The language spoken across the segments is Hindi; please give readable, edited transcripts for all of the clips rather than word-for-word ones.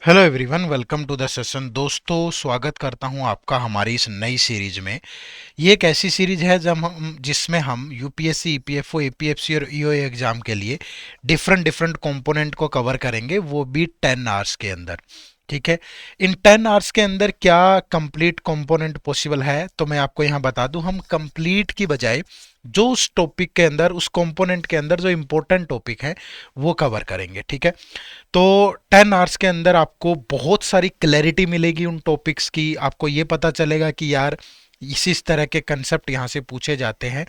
Hello everyone, welcome to the session. दोस्तों, स्वागत करता हूं आपका हमारी इस नई सीरीज में। ये एक ऐसी सीरीज है जब हम जिसमें हम यूपीएससी, ईपीएफओ, एपीएफसी और ईओए एग्जाम के लिए डिफरेंट डिफरेंट कंपोनेंट को कवर करेंगे, वो भी 10 आवर्स के अंदर। ठीक है। इन 10 आवर्स के अंदर क्या कंप्लीट कंपोनेंट पॉसिबल है, तो मैं आपको यहाँ बता दूं, हम कंप्लीट की बजाय जो उस टॉपिक के अंदर, उस कंपोनेंट के अंदर जो इंपॉर्टेंट टॉपिक है वो कवर करेंगे। ठीक है। तो 10 आवर्स के अंदर आपको बहुत सारी क्लैरिटी मिलेगी उन टॉपिक्स की। आपको ये पता चलेगा कि यार इस तरह के कंसेप्ट यहाँ से पूछे जाते हैं।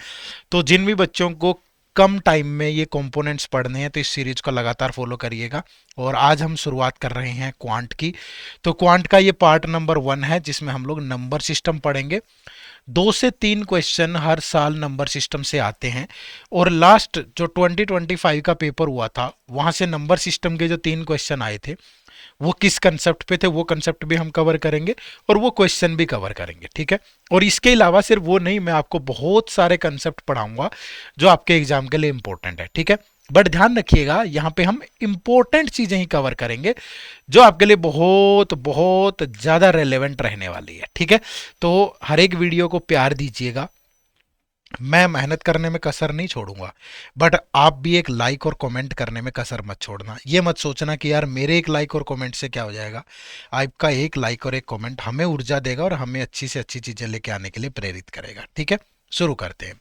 तो जिन भी बच्चों को कम टाइम में ये कंपोनेंट्स पढ़ने हैं तो इस सीरीज को लगातार फॉलो करिएगा। और आज हम शुरुआत कर रहे हैं क्वांट की। तो क्वांट का ये पार्ट नंबर 1 है, जिसमें हम लोग नंबर सिस्टम पढ़ेंगे। 2 से 3 क्वेश्चन हर साल नंबर सिस्टम से आते हैं। और लास्ट जो 2025 का पेपर हुआ था, वहां से नंबर सिस्टम के जो 3 क्वेश्चन आए थे वो किस कंसेप्ट पे थे, वो कंसेप्ट भी हम कवर करेंगे और वो क्वेश्चन भी कवर करेंगे। ठीक है। और इसके अलावा सिर्फ वो नहीं, मैं आपको बहुत सारे कंसेप्ट पढ़ाऊंगा जो आपके एग्जाम के लिए इंपॉर्टेंट है। ठीक है। बट ध्यान रखिएगा, यहाँ पे हम इंपॉर्टेंट चीजें ही कवर करेंगे जो आपके लिए बहुत बहुत ज्यादा रेलेवेंट रहने वाली है। ठीक है। तो हर एक वीडियो को प्यार दीजिएगा, मैं मेहनत करने में कसर नहीं छोड़ूंगा। बट आप भी एक लाइक और कमेंट करने में कसर मत छोड़ना। ये मत सोचना कि यार मेरे एक लाइक और कमेंट से क्या हो जाएगा। आपका एक लाइक और एक कमेंट हमें ऊर्जा देगा और हमें अच्छी से अच्छी चीजें लेके आने के लिए प्रेरित करेगा। ठीक है। शुरू करते हैं।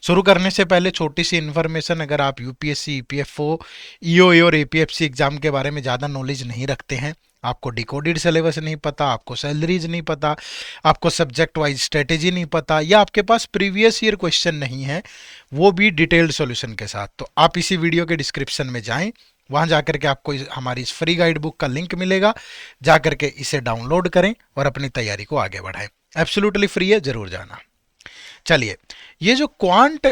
शुरू करने से पहले छोटी सी इन्फॉर्मेशन, अगर आप यूपीएससी, ईपीएफओ, ईओए और एपीएफसी एग्जाम के बारे में ज़्यादा नॉलेज नहीं रखते हैं, आपको डिकोडेड सिलेबस नहीं पता, आपको सैलरीज नहीं पता, आपको सब्जेक्ट वाइज स्ट्रेटेजी नहीं पता, या आपके पास प्रीवियस ईयर क्वेश्चन नहीं है वो भी डिटेल्ड सॉल्यूशन के साथ, तो आप इसी वीडियो के डिस्क्रिप्शन में जाएं। वहां जाकर के आपको हमारी इस फ्री गाइड बुक का लिंक मिलेगा। जाकर के इसे डाउनलोड करें और अपनी तैयारी को आगे बढ़ाएं। एब्सोल्युटली फ्री है, जरूर जाना। चलिए, ये जो क्वांट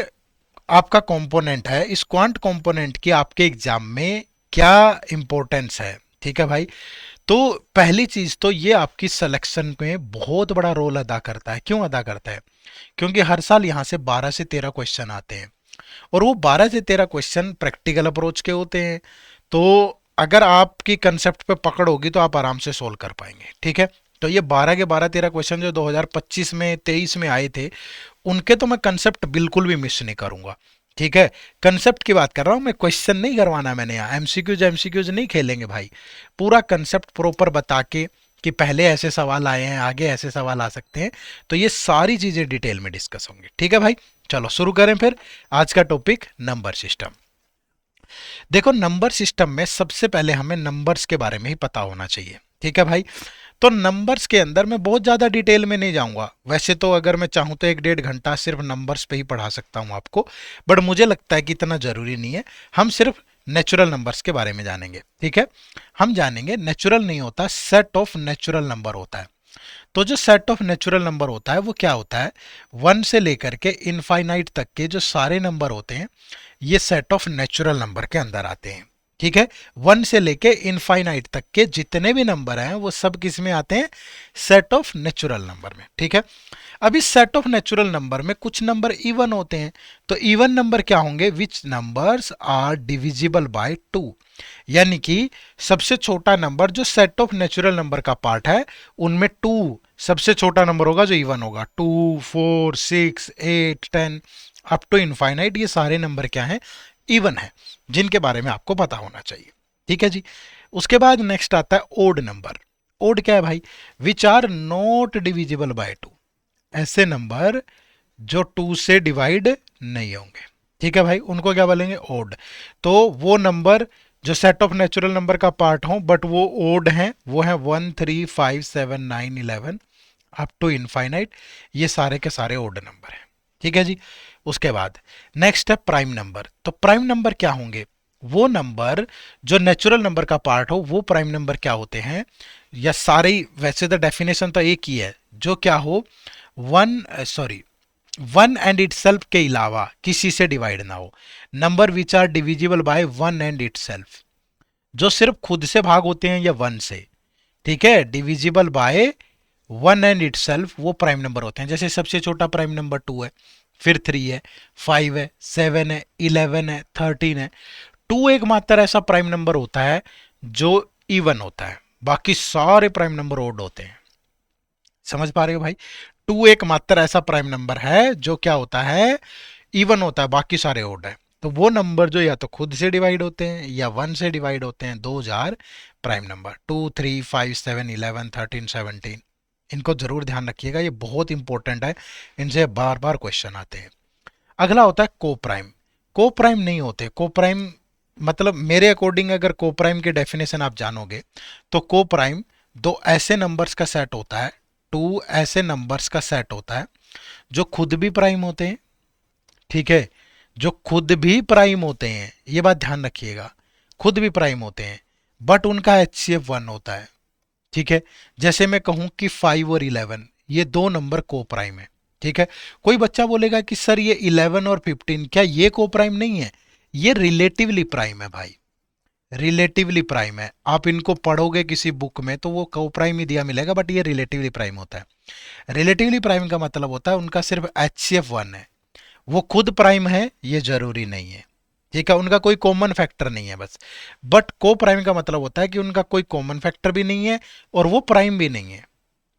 आपका कंपोनेंट है, इस क्वांट कंपोनेंट की आपके एग्जाम में क्या इंपॉर्टेंस है। ठीक है भाई। तो पहली चीज तो ये आपकी सिलेक्शन में बहुत बड़ा रोल अदा करता है। क्यों अदा करता है? क्योंकि हर साल यहां से 12 से 13 क्वेश्चन आते हैं और वो 12 से 13 क्वेश्चन प्रैक्टिकल अप्रोच के होते हैं। तो अगर आपकी कंसेप्ट पे पकड़ होगी तो आप आराम से सोल्व कर पाएंगे। ठीक है। तो ये 12 के 12 13 क्वेश्चन जो 2025 में 23 में आए थे, उनके तो मैं कंसेप्ट बिल्कुल भी मिस नहीं करूंगा। ठीक है। कंसेप्ट की बात कर रहा हूं मैं, क्वेश्चन नहीं करवाना मैंने यहाँ। एमसीक्यूज नहीं खेलेंगे भाई। पूरा कंसेप्ट प्रॉपर बता के कि पहले ऐसे सवाल आए हैं, आगे ऐसे सवाल आ सकते हैं। तो ये सारी चीजें डिटेल में डिस्कस होंगी। ठीक है भाई। चलो शुरू करें फिर आज का टॉपिक, नंबर सिस्टम। देखो, नंबर सिस्टम में सबसे पहले हमें नंबर्स के बारे में ही पता होना चाहिए। ठीक है भाई। तो नंबर्स के अंदर मैं बहुत ज़्यादा डिटेल में नहीं जाऊंगा। वैसे तो अगर मैं चाहूँ तो 1 1.5 घंटा सिर्फ नंबर्स पे ही पढ़ा सकता हूँ आपको, बट मुझे लगता है कि इतना ज़रूरी नहीं है। हम सिर्फ नेचुरल नंबर्स के बारे में जानेंगे। ठीक है। हम जानेंगे, नेचुरल नहीं होता, सेट ऑफ नेचुरल नंबर होता है। तो जो सेट ऑफ नेचुरल नंबर होता है वो क्या होता है? 1 से लेकर के इनफाइनाइट तक के जो सारे नंबर होते हैं, ये सेट ऑफ नेचुरल नंबर के अंदर आते हैं। ठीक है। 1 से लेके इनफाइनाइट तक के जितने भी नंबर हैं वो सब किस में आते हैं? सेट ऑफ नेचुरल नंबर में। ठीक है। अब इस सेट ऑफ नेचुरल नंबर में कुछ नंबर इवन होते हैं। तो इवन नंबर क्या होंगे? विच नंबर्स आर डिविजिबल बाय 2। यानी कि सबसे छोटा नंबर जो सेट ऑफ नेचुरल नंबर का पार्ट है, उनमें 2 सबसे छोटा नंबर होगा जो इवन होगा। 2, 4, 6, 8, 10 अप टू इनफाइनाइट, ये सारे नंबर क्या हैं? इवन है, जिनके बारे में आपको पता होना चाहिए। ठीक है जी। उसके बाद नेक्स्ट आता है ओड नंबर। ओड क्या है भाई? Which are not divisible by 2। ऐसे नंबर जो 2 से डिवाइड नहीं होंगे। ठीक है भाई, उनको क्या बोलेंगे? ओड। तो वो नंबर जो सेट ऑफ नेचुरल नंबर का पार्ट हो बट वो ओड हैं, वो है 1, 3, 5, 7, 9, 11 अप टू इनफाइनाइट। ये सारे के सारे ओड नंबर हैं। ठीक है जी। उसके बाद नेक्स्ट है प्राइम नंबर। तो प्राइम नंबर क्या होंगे? वो नंबर जो नेचुरल नंबर का पार्ट हो, वो प्राइम नंबर क्या होते हैं? या सारे ही, वैसे तो डेफिनेशन तो एक ही है, जो क्या हो, वन एंड इटसेल्फ के अलावा किसी से डिवाइड ना हो। Number which are divisible by 1 and itself, जो सिर्फ खुद से भाग होते हैं या 1 से। ठीक है। डिविजिबल बाय 1 एंड इटसेल्फ, वो प्राइम नंबर होते हैं। जैसे सबसे छोटा प्राइम नंबर 2 है, फिर 3 है, 5 है, 7 है, 11 है, 13 है। 2 एकमात्र ऐसा प्राइम नंबर होता है जो इवन होता है। बाकी सारे प्राइम नंबर ओड होते हैं। समझ पा रहे हो भाई? टू एकमात्र ऐसा प्राइम नंबर है जो क्या होता है, इवन होता है, बाकी सारे ओड है। तो वो नंबर जो या तो खुद से डिवाइड होते हैं या वन से डिवाइड होते हैं, दो आर प्राइम नंबर। 2, 3, 5, 7, 11, 13, 17, इनको जरूर ध्यान रखिएगा, ये बहुत इंपॉर्टेंट है, इनसे बार बार क्वेश्चन आते हैं। अगला होता है को प्राइम। को प्राइम नहीं होते। को प्राइम मतलब मेरे अकॉर्डिंग अगर को प्राइम की डेफिनेशन आप जानोगे तो को प्राइम दो ऐसे नंबर्स का सेट होता है, टू ऐसे नंबर्स का सेट होता है जो खुद भी प्राइम होते हैं, ठीक है, जो खुद भी प्राइम होते हैं, ये बात ध्यान रखिएगा, खुद भी प्राइम होते हैं, बट उनका एचसीएफ 1 होता है। ठीक है, जैसे मैं कहूं कि 5 और 11 ये दो नंबर को प्राइम है। ठीक है, कोई बच्चा बोलेगा कि सर ये 11 और 15 क्या ये को प्राइम नहीं है? ये रिलेटिवली प्राइम है भाई, रिलेटिवली प्राइम है। आप इनको पढ़ोगे किसी बुक में तो वो को प्राइम ही दिया मिलेगा, बट ये रिलेटिवली प्राइम होता है। रिलेटिवली प्राइम का मतलब होता है उनका सिर्फ एचसीएफ 1 है, वो खुद प्राइम है ये जरूरी नहीं है। ठीक है, उनका कोई कॉमन फैक्टर नहीं है बस। बट को प्राइम का मतलब होता है कि उनका कोई कॉमन फैक्टर भी नहीं है और वो प्राइम भी नहीं है।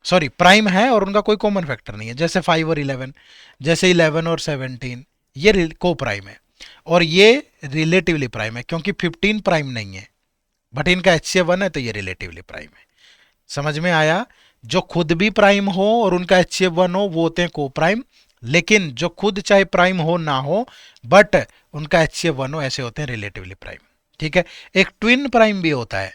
सॉरी, प्राइम है और उनका कोई कॉमन फैक्टर नहीं है, जैसे 5 और 11, जैसे 11 और 17, ये को प्राइम है। और ये रिलेटिवली प्राइम है क्योंकि 15 प्राइम नहीं है, बट इनका एचसीएफ 1 है तो ये रिलेटिवली प्राइम है। समझ में आया? जो खुद भी प्राइम हो और उनका एचसीएफ 1 हो वो होते हैं को प्राइम, लेकिन जो खुद चाहे प्राइम हो ना हो बट उनका एचसीएफ 1 हो, ऐसे होते हैं रिलेटिवली प्राइम। ठीक है, एक ट्विन प्राइम भी होता है।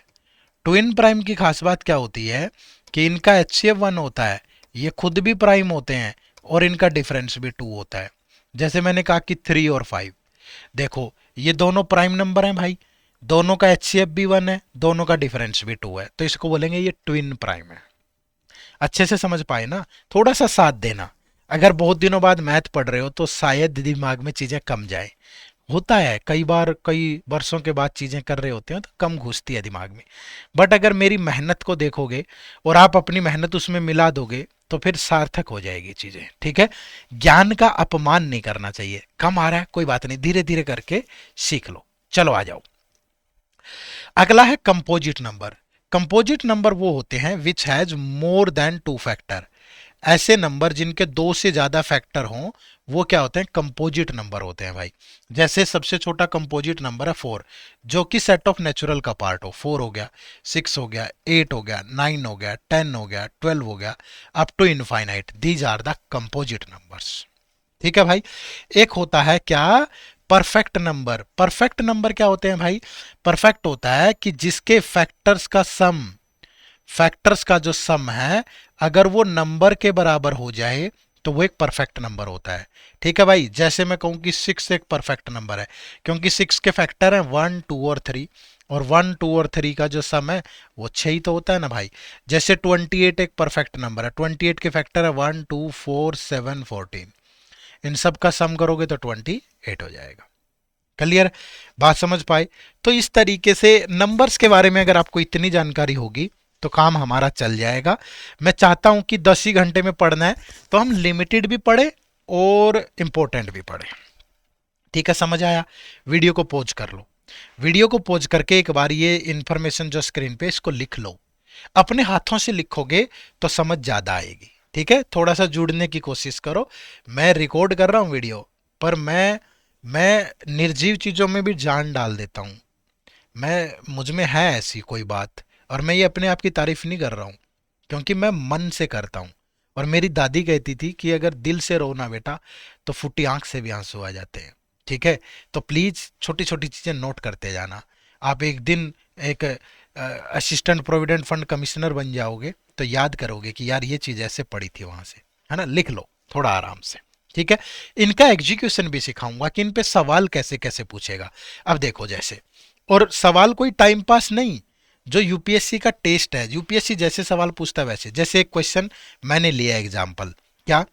ट्विन प्राइम की खास बात क्या होती है कि इनका एचसीएफ 1 होता है, ये खुद भी प्राइम होते हैं और इनका डिफरेंस भी 2 होता है। जैसे मैंने कहा कि 3 और 5, देखो ये दोनों प्राइम नंबर हैं भाई, दोनों का एचसीएफ भी 1 है, दोनों का डिफरेंस भी 2 है, तो इसको बोलेंगे ये ट्विन प्राइम है। अच्छे से समझ पाए ना? थोड़ा सा साथ देना, अगर बहुत दिनों बाद मैथ पढ़ रहे हो तो शायद दिमाग में चीजें कम जाए, होता है कई बार, कई वर्षों के बाद चीजें कर रहे होते हैं तो कम घुसती है दिमाग में। बट अगर मेरी मेहनत को देखोगे और आप अपनी मेहनत उसमें मिला दोगे तो फिर सार्थक हो जाएगी चीजें। ठीक है, ज्ञान का अपमान नहीं करना चाहिए, कम आ रहा है कोई बात नहीं, धीरे धीरे करके सीख लो। चलो आ जाओ, अगला है कंपोजिट नंबर। कंपोजिट नंबर वो होते हैं which has more than two factor. ऐसे नंबर जिनके दो से ज्यादा फैक्टर हों वो क्या होते हैं? कंपोजिट नंबर होते हैं भाई। जैसे सबसे छोटा कंपोजिट नंबर है 4, जो कि सेट ऑफ नेचुरल का पार्ट हो। 4 हो गया, 6 हो गया, 8 हो गया, 9 हो गया, 10 हो गया, 12 हो गया, up to infinite, these are the composite numbers. ठीक है भाई। एक होता है क्या? Perfect number. परफेक्ट नंबर क्या होते हैं भाई? परफेक्ट होता है कि जिसके फैक्टर्स का सम, फैक्टर्स का जो सम है अगर वो नंबर के बराबर हो जाए तो वो एक परफेक्ट नंबर होता है। ठीक है भाई, जैसे मैं कहूं कि 6 एक परफेक्ट नंबर है क्योंकि 6 के फैक्टर हैं 1, 2 और 3, और 1, 2 और 3 का जो सम है वो 6 ही तो होता है ना भाई। जैसे 28 एक परफेक्ट नंबर है, 28 के फैक्टर है 1, 2, 4, 7, 14, इन सब का सम करोगे तो 28 हो जाएगा। क्लियर? बात समझ पाए? तो इस तरीके से नंबर्स के बारे में अगर आपको इतनी जानकारी होगी तो काम हमारा चल जाएगा। मैं चाहता हूं कि 10 ही घंटे में पढ़ना है तो हम लिमिटेड भी पढ़े और इंपॉर्टेंट भी पढ़े। ठीक है, समझ आया? वीडियो को पॉज कर लो, वीडियो को पॉज करके एक बार ये इंफॉर्मेशन जो स्क्रीन पे इसको लिख लो। अपने हाथों से लिखोगे तो समझ ज्यादा आएगी। ठीक है, थोड़ा सा जुड़ने की कोशिश करो। मैं रिकॉर्ड कर रहा हूं वीडियो, पर मैं निर्जीव चीजों में भी जान डाल देता हूं। मैं मुझ में है ऐसी कोई बात, और मैं ये अपने आप की तारीफ नहीं कर रहा हूँ क्योंकि मैं मन से करता हूँ। और मेरी दादी कहती थी कि अगर दिल से रो ना बेटा तो फूटी आंख से भी आंसू आ जाते हैं। ठीक है, तो प्लीज छोटी छोटी चीजें नोट करते जाना। आप एक दिन एक असिस्टेंट प्रोविडेंट फंड कमिश्नर बन जाओगे तो याद करोगे कि यार ये चीज ऐसे पड़ी थी वहां से, है ना? लिख लो थोड़ा आराम से। ठीक है, इनका एग्जीक्यूशन भी सिखाऊंगा कि इन पे सवाल कैसे कैसे पूछेगा। अब देखो जैसे, और सवाल कोई टाइम पास नहीं, जो यूपीएससी का टेस्ट है, यूपीएससी जैसे सवाल पूछता है वैसे। जैसे एक क्वेश्चन मैंने लिया एग्जांपल, क्या?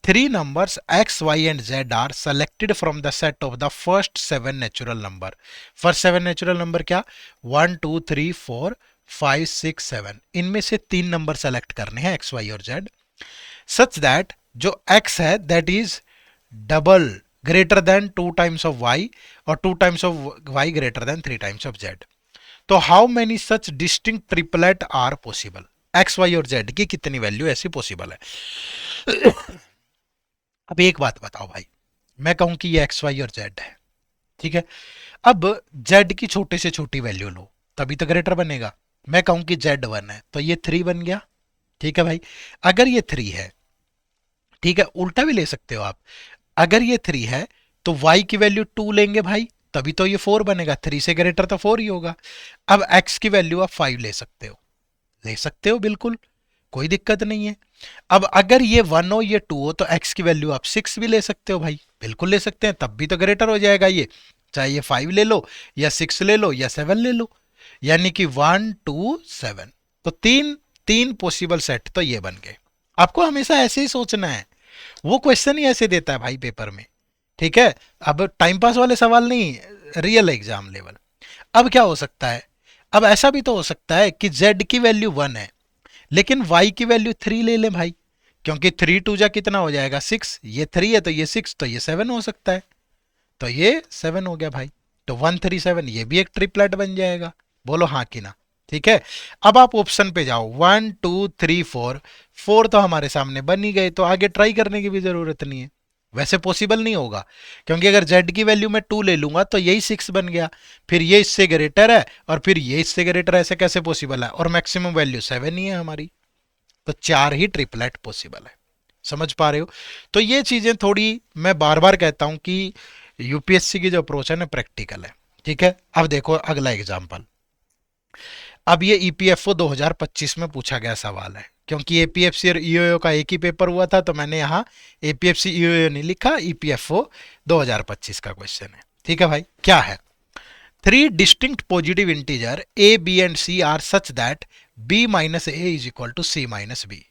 3 numbers x, y and z are selected from the set of the first 7 natural number. First 7 natural number क्या? 1, 2, 3, 4, 5, 6, 7। इनमें से 3 नंबर सेलेक्ट करने हैं x, y और z, सच दैट जो x है that is double greater than 2 times of y और 2 times of y greater than 3 times of z। तो how many such distinct triplet are possible, X Y और जेड की कितनी वैल्यू ऐसी पॉसिबल है। अब एक बात बताओ भाई, मैं कहूं कि ये एक्स वाई और जेड है, ठीक है। अब जेड की छोटे से छोटी वैल्यू लो, तभी तो ग्रेटर बनेगा। मैं कहूं कि जेड 1 है तो ये 3 बन गया, ठीक है भाई। अगर ये 3 है, ठीक है, उल्टा भी ले सकते हो आप। अगर ये 3 है तो y की वैल्यू 2 लेंगे भाई, तभी तो ये 4 बनेगा, 3 से ग्रेटर तो 4 ही होगा। अब x की वैल्यू आप 5 ले सकते हो, ले सकते हो बिल्कुल, कोई दिक्कत नहीं है। अब अगर ये 1 हो ये 2 हो तो x की वैल्यू आप 6 भी ले सकते हो भाई, बिल्कुल ले सकते हैं, तब भी तो ग्रेटर हो जाएगा ये। चाहे ये 5 ले लो या 6 ले लो या 7 ले लो, यानी कि 1 2 7। तो तीन तीन पॉसिबल सेट तो ये बन गए। आपको हमेशा ऐसे ही सोचना है, वो क्वेश्चन ही ऐसे देता है भाई पेपर में, ठीक है। अब टाइम पास वाले सवाल नहीं, रियल एग्जाम लेवल। अब क्या हो सकता है, अब ऐसा भी तो हो सकता है कि z की वैल्यू 1 है लेकिन y की वैल्यू 3 ले ले भाई, क्योंकि 3 टू जा कितना हो जाएगा 6, ये 3 है तो ये 6, तो ये 7 हो सकता है, तो ये 7 हो गया भाई। तो 137 ये भी एक ट्रिपलेट बन जाएगा, बोलो हाँ कि ना। ठीक है, अब आप ऑप्शन पे जाओ, 1 2 3 4, 4 तो हमारे सामने बन ही गए, तो आगे ट्राई करने की भी जरूरत नहीं है। वैसे पॉसिबल नहीं होगा, क्योंकि अगर z की वैल्यू मैं 2 ले लूंगा तो यही 6 बन गया, फिर ये इससे ग्रेटर है और फिर ये इससे ग्रेटर है, ऐसे कैसे पॉसिबल है, और मैक्सिमम वैल्यू 7 ही है हमारी, तो 4 ही ट्रिपलेट पॉसिबल है। समझ पा रहे हो। तो ये चीजें थोड़ी, मैं बार बार कहता हूं कि यूपीएससी की जो अप्रोच है ना प्रैक्टिकल है, ठीक है। अब देखो अगला एग्जाम्पल, अब ये ईपीएफओ 2025 में पूछा गया सवाल है, क्योंकि एपीएफसी और ईओओ का एक ही पेपर हुआ था तो मैंने यहाँ एपीएफसी ईओओ नहीं लिखा, ईपीएफओ 2025 का क्वेश्चन है, ठीक है भाई। क्या है, three distinct positive integer A B and C are such that B minus A is equal to C minus B,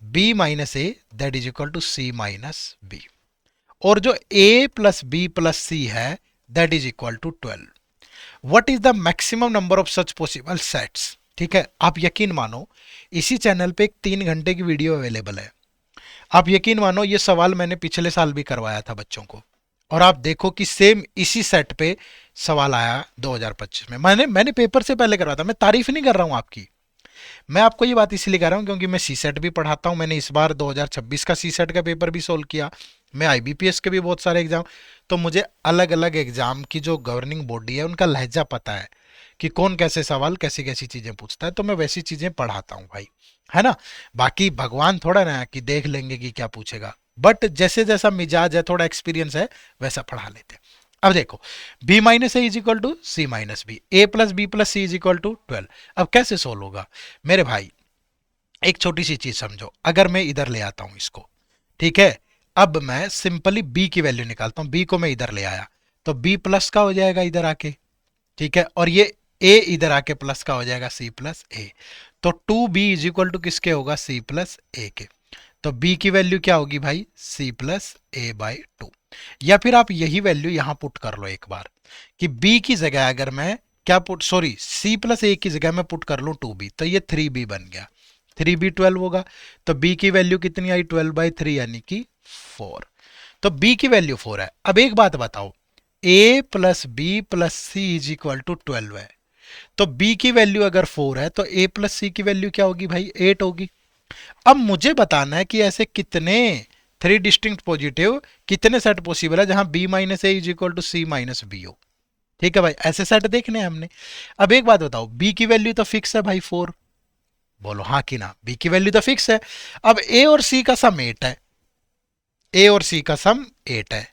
B minus A that is equal to C minus B, और जो a plus B plus C है that is equal to 12। What is the maximum number of such possible sets. ठीक है, आप यकीन मानो इसी चैनल पे एक 3 घंटे की वीडियो अवेलेबल है। आप यकीन मानो ये सवाल मैंने पिछले साल भी करवाया था बच्चों को, और आप देखो कि सेम इसी सेट पे सवाल आया 2025 में। मैंने पेपर से पहले करवाया था, मैं तारीफ नहीं कर रहा हूं आपकी, मैं आपको ये बात इसलिए कह रहा हूँ क्योंकि मैं सी सेट भी पढ़ाता हूँ, मैंने इस बार 2026 का सी सेट का पेपर भी सोल्व किया, मैं आईबीपीएस के भी बहुत सारे एग्जाम, तो मुझे अलग अलग एग्जाम की जो गवर्निंग बॉडी है उनका लहजा पता है कि कौन कैसे सवाल कैसी कैसी चीजें पूछता है, तो मैं वैसी चीजें पढ़ाता हूँ भाई, है ना। बाकी भगवान थोड़ा ना कि देख लेंगे कि क्या पूछेगा, बट जैसे जैसा मिजाज है, थोड़ा एक्सपीरियंस है, वैसा पढ़ा लेते हैं। अब देखो, b minus A is equal to C minus B, A plus B plus C is equal to 12। अब कैसे सोल्व होगा मेरे भाई, एक छोटी सी चीज समझो, अगर मैं इधर ले आता हूं इसको, ठीक है, अब मैं सिंपली b की वैल्यू निकालता हूं, b को मैं इधर ले आया तो b प्लस का हो जाएगा इधर आके, ठीक है, और ये a इधर आके प्लस का हो जाएगा c प्लस ए, तो 2b इज इक्वल टू किसके होगा, c प्लस ए के। तो b की वैल्यू क्या होगी भाई, c प्लस ए बाई 2। या फिर आप यही वैल्यू यहां पुट कर लो एक बार, कि b की जगह अगर मैं क्या पुट, सॉरी c प्लस ए की जगह मैं पुट कर लूं 2b, तो ये 3b बन गया, 3b 12 होगा, तो b की वैल्यू कितनी आई 12/3 यानी कि 4। तो b की वैल्यू 4 है। अब एक बात बताओ, a plus B plus C is equal to 12 है, तो b की वैल्यू अगर 4 है तो a प्लस सी की वैल्यू क्या होगी भाई, 8 होगी। अब मुझे बताना है कि ऐसे कितने थ्री डिस्टिंक्ट पॉजिटिव कितने सेट पॉसिबल है जहां b minus A is equal to C minus B हो। ठीक है भाई, ऐसे सेट देखने हैं हमने। अब एक बात बताओ, b की वैल्यू तो फिक्स है भाई 4, बोलो हाँ कि ना, b की वैल्यू तो फिक्स है। अब a और c का सम 8 है, a और c का सम 8 है।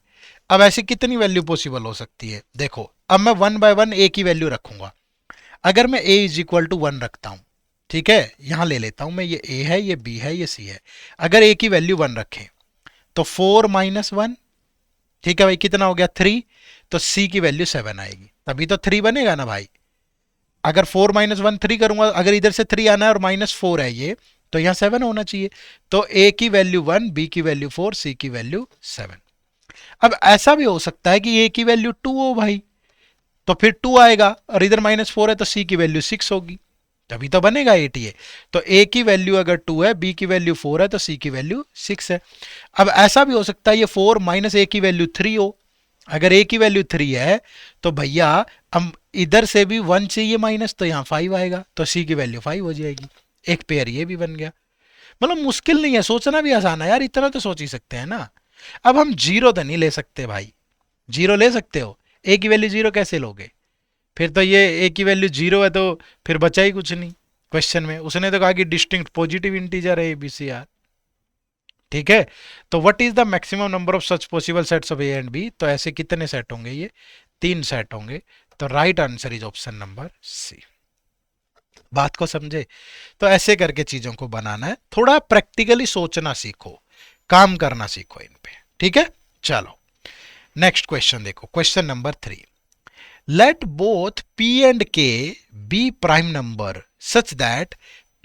अब ऐसी कितनी वैल्यू पॉसिबल हो सकती है, देखो अब मैं 1 बाय 1 a की वैल्यू रखूंगा। अगर मैं a इज इक्वल टू 1 रखता हूं, ठीक है, यहां ले लेता हूं मैं, ये a है, ये b है, ये c है। अगर a की वैल्यू 1 रखें तो 4 माइनस 1, ठीक है भाई, कितना हो गया 3, तो c की वैल्यू 7 आएगी, तभी तो 3 बनेगा ना भाई। अगर 4 माइनस 1 3 करूंगा, अगर इधर से 3 आना है और माइनस 4 है ये, तो यहां 7 होना चाहिए। तो a की वैल्यू 1, b की वैल्यू 4, c की वैल्यू 7। अब ऐसा भी हो सकता है कि a की वैल्यू 2 हो भाई, तो फिर 2 आएगा, और इधर माइनस 4 है तो c की वैल्यू 6 होगी, तभी तो बनेगा 8 तो a की वैल्यू अगर 2 है, b की वैल्यू 4 है, तो c की वैल्यू 6 है। अब ऐसा भी हो सकता है ये 4 माइनस a की वैल्यू 3 हो, अगर a की वैल्यू 3 है तो भैया हम इधर से भी 1 चाहिए माइनस, तो यहाँ 5 आएगा, तो सी की वैल्यू 5 हो जाएगी। एक पेयर ये भी बन गया। मतलब मुश्किल नहीं है, सोचना भी आसान है यार, इतना तो सोच ही सकते हैं ना। अब हम जीरो तो नहीं ले सकते भाई, जीरो ले सकते हो? ए की वैल्यू जीरो कैसे लोगे? फिर तो ये ए की वैल्यू जीरो है, तो फिर बचा ही कुछ नहीं क्वेश्चन में। उसने तो कहा कि डिस्टिंक्ट पॉजिटिव इंटीजर है एबीसीआर। ठीक है, तो what is the maximum number of such possible sets of A and B? तो ऐसे कितने सेट होंगे? ये 3 सेट होंगे। तो right answer is option number C. बात को समझे? तो ऐसे करके चीजों को बनाना है, थोड़ा प्रैक्टिकली सोचना सीखो, काम करना सीखो इन पे। ठीक है, चलो नेक्स्ट क्वेश्चन देखो, question number 3। Let both p and k be prime number such that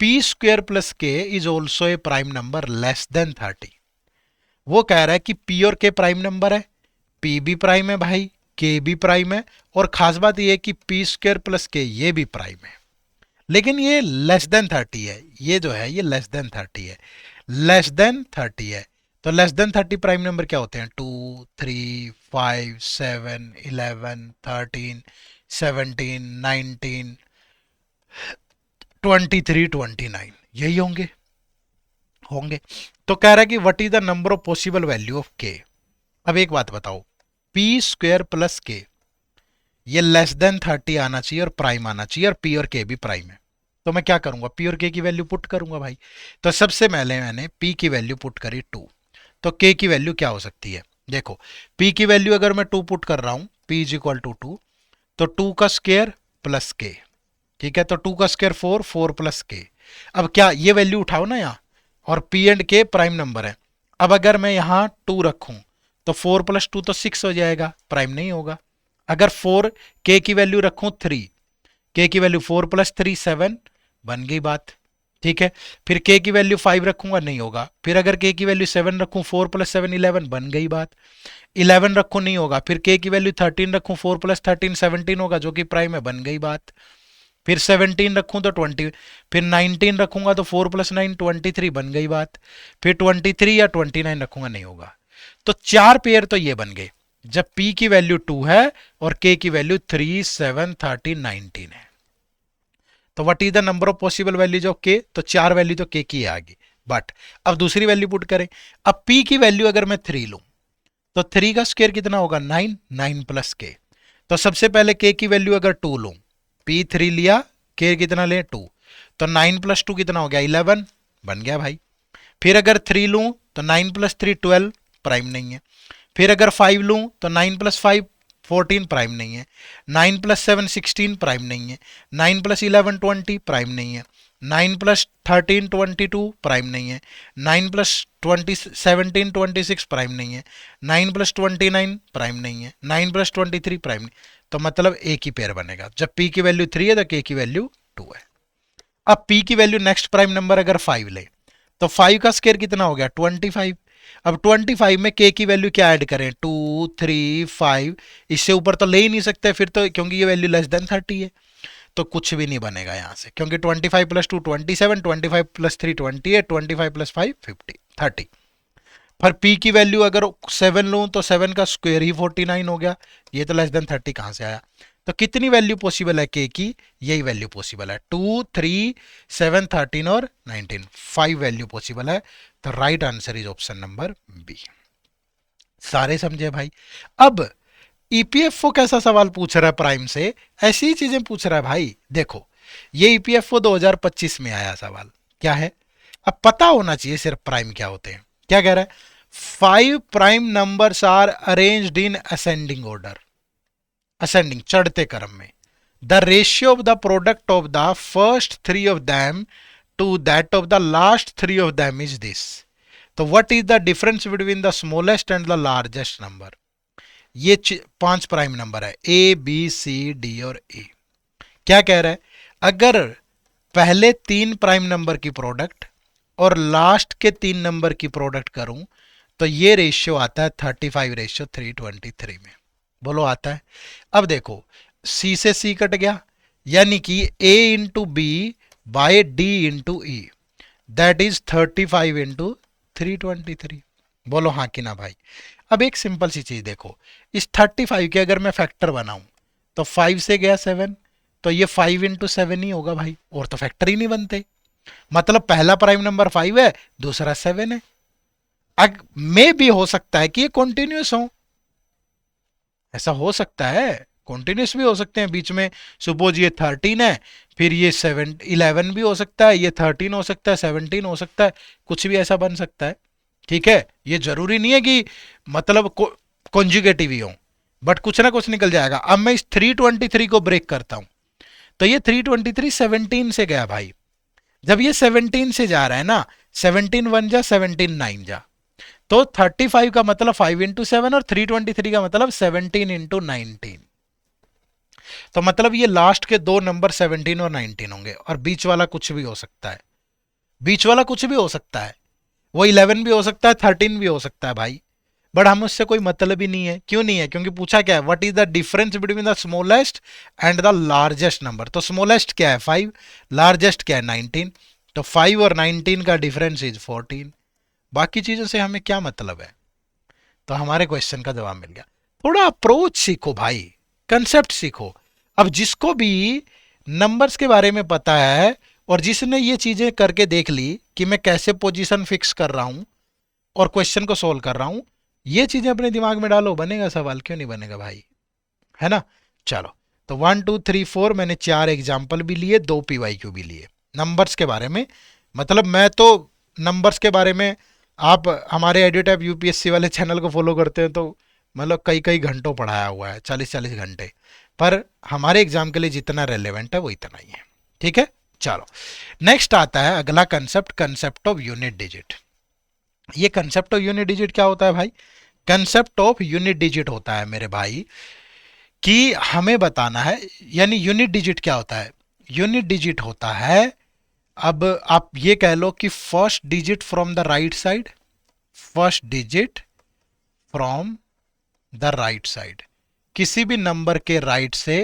p square plus k is also a prime number less than 30। वो कह रहा है कि p और k प्राइम नंबर है, p भी प्राइम है भाई, k भी प्राइम है, और खास बात यह है कि p स्क्वेयर प्लस k ये भी प्राइम है, लेकिन ये लेस देन 30 है। ये जो है ये लेस देन 30 है, लेस देन 30 है। तो लेस देन 30 प्राइम नंबर क्या होते हैं? 2, 3, 5, 7, 11, 13, 17, 19, 23, 29 यही होंगे, होंगे। तो कह रहा है कि what is the number of possible value of के। अब एक बात बताओ, पी स्क्वेयर प्लस के ये लेस देन 30 आना चाहिए और प्राइम आना चाहिए, और पी और के भी प्राइम है। तो मैं क्या करूंगा? पी और के की वैल्यू पुट करूंगा भाई। तो सबसे पहले मैंने पी की वैल्यू पुट करी 2, तो के की वैल्यू क्या हो सकती है? देखो, पी की वैल्यू अगर मैं 2 पुट कर रहा हूं, पी इज इक्वल टू 2, तो 2 का स्क्वायर प्लस के, ठीक है, तो 2 का स्क्वायर 4, 4 प्लस के। अब क्या ये वैल्यू उठाओ ना यहाँ, और पी एंड के प्राइम नंबर है। अब अगर मैं यहाँ 2 रखूं, तो 4 प्लस 2 तो 6 हो जाएगा, प्राइम नहीं होगा। अगर 4 के की वैल्यू रखूं 3, के की वैल्यू 4 प्लस 3 7, बन गई बात। ठीक है, फिर के की वैल्यू 5 रखूंगा, नहीं होगा। फिर अगर के की वैल्यू 7 रखूं, 4 प्लस 7 11, बन गई बात। 11 रखूं, नहीं होगा। फिर के की वैल्यू 13 रखूं, 4 प्लस 13 17 होगा, जो कि प्राइम है, बन गई बात। फिर 17 रखूं तो 20, फिर 19 रखूंगा तो 4 प्लस 9 23, बन गई बात। फिर 23 या 29 रखूंगा, नहीं होगा। तो 4 पेयर तो ये बन गए, जब p की वैल्यू 2 है और k की वैल्यू 3, 7, 13, 19 है। तो what is the number of possible values of k? तो 4 वैल्यू तो k की आ गई। बट अब दूसरी वैल्यू पुट करें। अब p की वैल्यू अगर मैं 3 लूं, तो 3 का स्क्वायर कितना होगा? 9, 9 प्लस k। तो सबसे पहले k की वैल्यू अगर 2 लूं, p 3 लिया, k कितना ले? 2, तो 9 प्लस 2 कितना हो गया? 11, बन गया भाई। फिर अगर 3 लूं, तो 9 प्लस 3 12, प्राइम नहीं है। फिर अगर 5 लूं, तो 9 प्लस 5 14, प्राइम नहीं है। 9 प्लस 7 16, प्राइम नहीं है। 9 प्लस 11 20, प्राइम नहीं है। 9 प्लस 13 22, प्राइम नहीं है। 9 प्लस 17 26, प्राइम नहीं है। 9 प्लस 29, प्राइम नहीं है। 9 प्लस 23, प्राइम नहीं। तो मतलब एक ही पेयर बनेगा। जब p की वैल्यू 3 है तो k की वैल्यू 2 है। अब p की वैल्यू नेक्स्ट प्राइम नंबर अगर 5 ले, तो 5 का स्क्वायर कितना हो गया? 25। अब 25 में k की वैल्यू क्या ऐड करें? 2, 3, 5, इससे ऊपर तो ले ही नहीं सकते फिर तो, क्योंकि ये वैल्यू लेस देन 30 है। तो कुछ भी नहीं बनेगा यहां से, क्योंकि 25 प्लस 2 27, 25 प्लस 3 28, 25 प्लस 5 50, 30। पर p की वैल्यू अगर 7 लूं, तो 7 का स्क्वायर ही 49 हो गया। ये तो लेस देन 30 कहां से आया? तो कितनी वैल्यू पॉसिबल है k की? यही वैल्यू पॉसिबल है, 2, 3, 7, 13 और 19, 5 वैल्यू पॉसिबल है। तो right answer is option number B. सारे समझे भाई? अब ईपीएफओ कैसा सवाल पूछ रहा है प्राइम से, ऐसी ही चीजें पूछ रहा है भाई। देखो, ये ईपीएफओ 2025 में आया सवाल, क्या है? अब पता होना चाहिए सिर्फ प्राइम क्या होते हैं। क्या कह रहा है? 5 prime numbers are arranged in ascending order, ascending चढ़ते क्रम में। The ratio of the product of the first 3 of them to that of the last 3 of them is this. तो what is the difference between the smallest and the largest number? ये 5 प्राइम नंबर है, ए बी सी डी और ए। क्या कह रहा है? अगर पहले 3 प्राइम नंबर की प्रोडक्ट और लास्ट के 3 नंबर की प्रोडक्ट करूं, तो ये रेशियो आता है 35:323 में। बोलो आता है? अब देखो, सी से सी कट गया, यानी कि A into B by D into E, that is 35:323। बोलो हाँ कि ना भाई? अब एक सिंपल सी चीज देखो, इस 35 के अगर मैं फैक्टर बनाऊं, तो 5 से गया 7, तो ये 5 इंटू 7 ही होगा भाई, और तो फैक्टर ही नहीं बनते। मतलब पहला प्राइम नंबर 5 है, दूसरा 7 है। अग में भी हो सकता है कि ये कॉन्टिन्यूस हो, ऐसा हो सकता है, कॉन्टिन्यूस भी हो सकते हैं बीच में। सपोज ये 13 है, फिर ये 11 भी हो सकता है, ये 13 हो सकता है, 17 हो सकता है, कुछ भी ऐसा बन सकता है। ठीक है, ये जरूरी नहीं है कि मतलब कॉन्जुगेटिव ही हो, बट कुछ ना कुछ निकल जाएगा। अब मैं इस 323 को ब्रेक करता हूं, तो ये 323 17 से गया भाई। जब ये 17 से जा रहा है ना, 17 1 जा, 17 9 जा, तो 35 का मतलब 5 इंटू 7, और 323 का मतलब 17 इंटू 19। तो मतलब ये लास्ट के दो नंबर 17 और 19 होंगे, और बीच वाला कुछ भी हो सकता है, बीच वाला कुछ भी हो सकता है, वो 11 भी हो सकता है, 13 भी हो सकता है भाई। बट हम उससे कोई मतलब ही नहीं है। क्यों नहीं है? क्योंकि पूछा क्या है, what is the difference between the smallest and the largest number. तो स्मॉलेस्ट क्या है 5, लार्जेस्ट क्या है 19, तो 5 और 19 का डिफरेंस इज 14। बाकी चीजों से हमें क्या मतलब है? तो हमारे क्वेश्चन का जवाब मिल गया। थोड़ा अप्रोच सीखो भाई, कंसेप्ट सीखो। अब जिसको भी नंबर्स के बारे में पता है, और जिसने ये चीजें करके देख ली कि मैं कैसे पोजीशन फिक्स कर रहा हूं और क्वेश्चन को सोल्व कर रहा हूं, ये चीजें अपने दिमाग में डालो, बनेगा सवाल, क्यों नहीं बनेगा भाई, है ना। चलो, तो 1 2 3 4 मैंने 4 एग्जाम्पल भी लिए, 2 PYQ भी लिए नंबर्स के बारे में। मतलब मैं तो नंबर्स के बारे में, आप हमारे एडिटैप यूपीएससी वाले चैनल को फॉलो करते हैं तो मतलब कई कई घंटों पढ़ाया हुआ है, 40 40 घंटे। पर हमारे एग्जाम के लिए जितना रेलेवेंट है वो इतना ही है। ठीक है, चलो नेक्स्ट आता है अगला concept, concept of unit digit. ये कंसेप्ट ऑफ यूनिट डिजिट क्या होता है भाई? कंसेप्ट ऑफ यूनिट डिजिट होता है मेरे भाई कि हमें बताना है, यानी यूनिट डिजिट क्या होता है? यूनिट डिजिट होता है, अब आप ये कह लो कि first digit from the right side, first digit from the right side. किसी भी नंबर के राइट से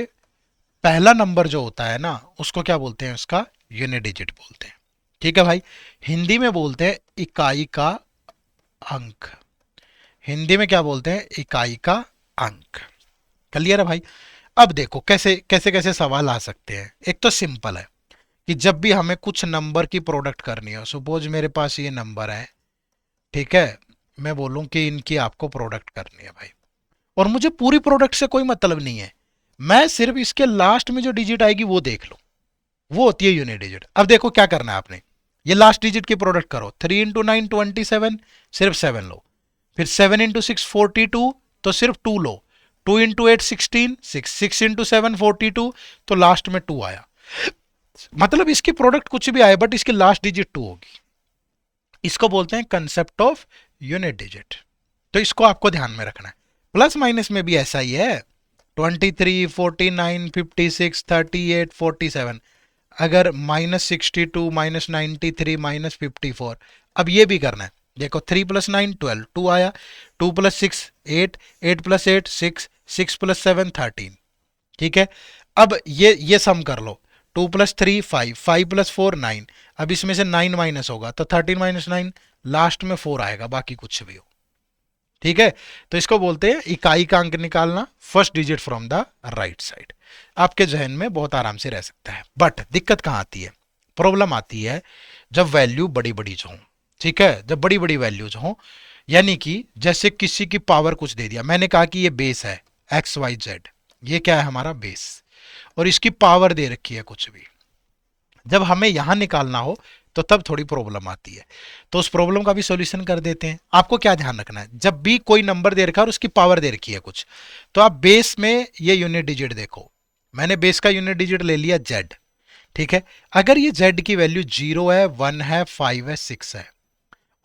पहला नंबर जो होता है ना, उसको क्या बोलते हैं? उसका यूनिट डिजिट बोलते हैं। ठीक है भाई, हिंदी में बोलते हैं इकाई का अंक। हिंदी में क्या बोलते हैं? इकाई का अंक। क्लियर है भाई? अब देखो कैसे कैसे कैसे सवाल आ सकते हैं। एक तो सिंपल है कि जब भी हमें कुछ नंबर की प्रोडक्ट करनी हो, सपोज मेरे पास ये नंबर है, ठीक है, मैं बोलूं कि इनकी आपको प्रोडक्ट करनी है भाई, और मुझे पूरी प्रोडक्ट से कोई मतलब नहीं है, मैं सिर्फ इसके लास्ट में जो डिजिट आएगी वो देख लो, वो होती है यूनिट डिजिट। अब देखो क्या करना है आपने, ये लास्ट डिजिट की प्रोडक्ट करो। 3 इंटू 9 27, सिर्फ 7 लो। फिर 7 इंटू 6 42, तो सिर्फ 2 लो। 2 इंटू 8 16, 6 इंटू 7 42, तो लास्ट में 2 आया। मतलब इसकी प्रोडक्ट कुछ भी आए बट इसकी लास्ट डिजिट 2 होगी। इसको बोलते हैं कंसेप्ट ऑफ यूनिट डिजिट। तो इसको आपको ध्यान में रखना है। प्लस माइनस में भी ऐसा ही है, 23 49 56 38 47, अगर -62 -93 -54, अब ये भी करना है। देखो 3 + 9 12, 2 आया, 2 + 6 8, 8 + 8 6, 6 + 7 13। ठीक है, अब ये सम कर लो, 2 + 3 5, 5 + 4 9। अब इसमें से 9 माइनस होगा तो 13 - 9, लास्ट में 4 आएगा, बाकी कुछ भी हो। ठीक है, तो इसको बोलते हैं इकाई का अंक निकालना, first digit from the right side. आपके जहन में बहुत आराम से रह सकता है। बट दिक्कत कहाँ आती है, प्रॉब्लम आती है जब वैल्यू बड़ी बड़ी जो हो। ठीक है, जब बड़ी बड़ी वैल्यूज हो, यानी कि जैसे किसी की पावर कुछ दे दिया, मैंने कहा कि ये बेस है XYZ, ये क्या है हमारा बेस, और इसकी पावर दे रखी है कुछ भी। जब हमें यहां निकालना हो तो तब थोड़ी प्रॉब्लम आती है, तो उस प्रॉब्लम का भी सॉल्यूशन कर देते हैं। आपको क्या ध्यान रखना है, जब भी कोई नंबर दे रखा है और उसकी पावर दे रखी है कुछ, तो आप बेस में ये यूनिट डिजिट देखो। मैंने बेस का यूनिट डिजिट ले लिया Z। ठीक है, अगर ये Z की वैल्यू 0 है, 1 है, 5 है, 6 है,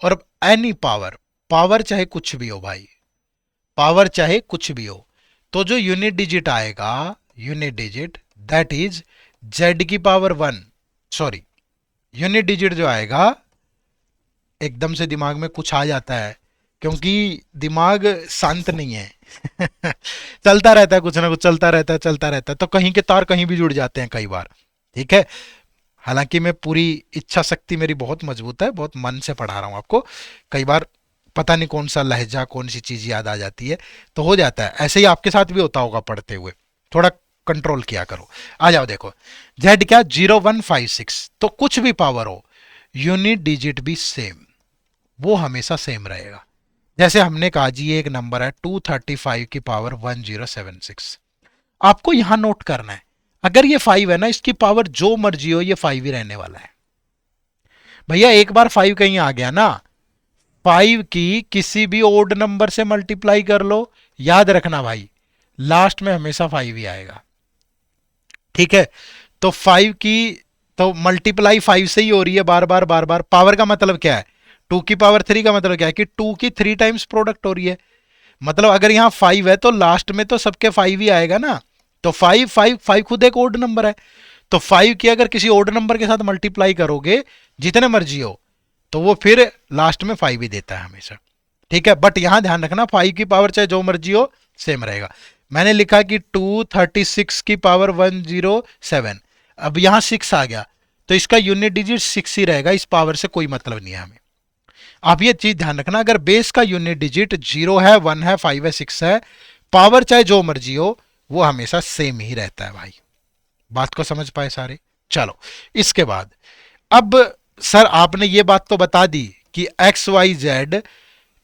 और एनी पावर, पावर चाहे कुछ भी हो भाई, पावर चाहे कुछ भी हो, तो जो यूनिट डिजिट आएगा, unit digit that is Z की पावर 1, सॉरी, यूनिट डिजिट जो आएगा, एकदम से दिमाग में कुछ आ जाता है क्योंकि दिमाग शांत नहीं है चलता रहता है, कुछ ना कुछ चलता रहता है, चलता रहता है, तो कहीं के तार कहीं भी जुड़ जाते हैं कई बार। ठीक है, हालांकि मैं पूरी इच्छा शक्ति मेरी बहुत मजबूत है, बहुत मन से पढ़ा रहा हूँ आपको। कई बार पता नहीं कौन सा लहजा, कौन सी चीज याद आ जाती है, तो हो जाता है। ऐसे ही आपके साथ भी होता होगा पढ़ते हुए, थोड़ा कंट्रोल किया करो। आ जाओ देखो, जेड क्या 0156, तो कुछ भी पावर हो यूनिट डिजिट भी सेम, वो हमेशा सेम रहेगा। जैसे हमने कहा जी ये एक नंबर है 235 की पावर 1076, आपको यहां नोट करना है अगर ये 5 है ना, इसकी पावर जो मर्जी हो ये 5 ही रहने वाला है। भैया एक बार 5 कहीं आ गया ना, 5 की किसी भी ओड नंबर से मल्टीप्लाई कर लो, याद रखना भाई लास्ट में हमेशा 5 ही आएगा। ठीक है, तो 5 की तो मल्टीप्लाई 5 से ही हो रही है बार बार बार बार। पावर का मतलब क्या है, 2 की पावर 3 का मतलब क्या है कि 2 की 3 टाइम्स प्रोडक्ट हो रही है। मतलब अगर यहां 5 है तो लास्ट में तो सबके 5 ही आएगा ना। तो 5 5 5 खुद एक ओड नंबर है, तो 5 की अगर किसी ओड नंबर के साथ मल्टीप्लाई करोगे जितने मर्जी हो तो वो फिर लास्ट में 5 ही देता है हमेशा। ठीक है, बट यहां ध्यान रखना 5 की पावर चाहे जो मर्जी हो सेम रहेगा। मैंने लिखा कि 236 की पावर 107, अब यहां 6 आ गया तो इसका यूनिट डिजिट 6 ही रहेगा, इस पावर से कोई मतलब नहीं है हमें। आप ये चीज ध्यान रखना, अगर बेस का यूनिट डिजिट 0 है 1 है 5 है 6 है, पावर चाहे जो मर्जी हो वो हमेशा सेम ही रहता है भाई। बात को समझ पाए सारे? चलो इसके बाद, अब सर आपने ये बात तो बता दी कि एक्स वाई जेड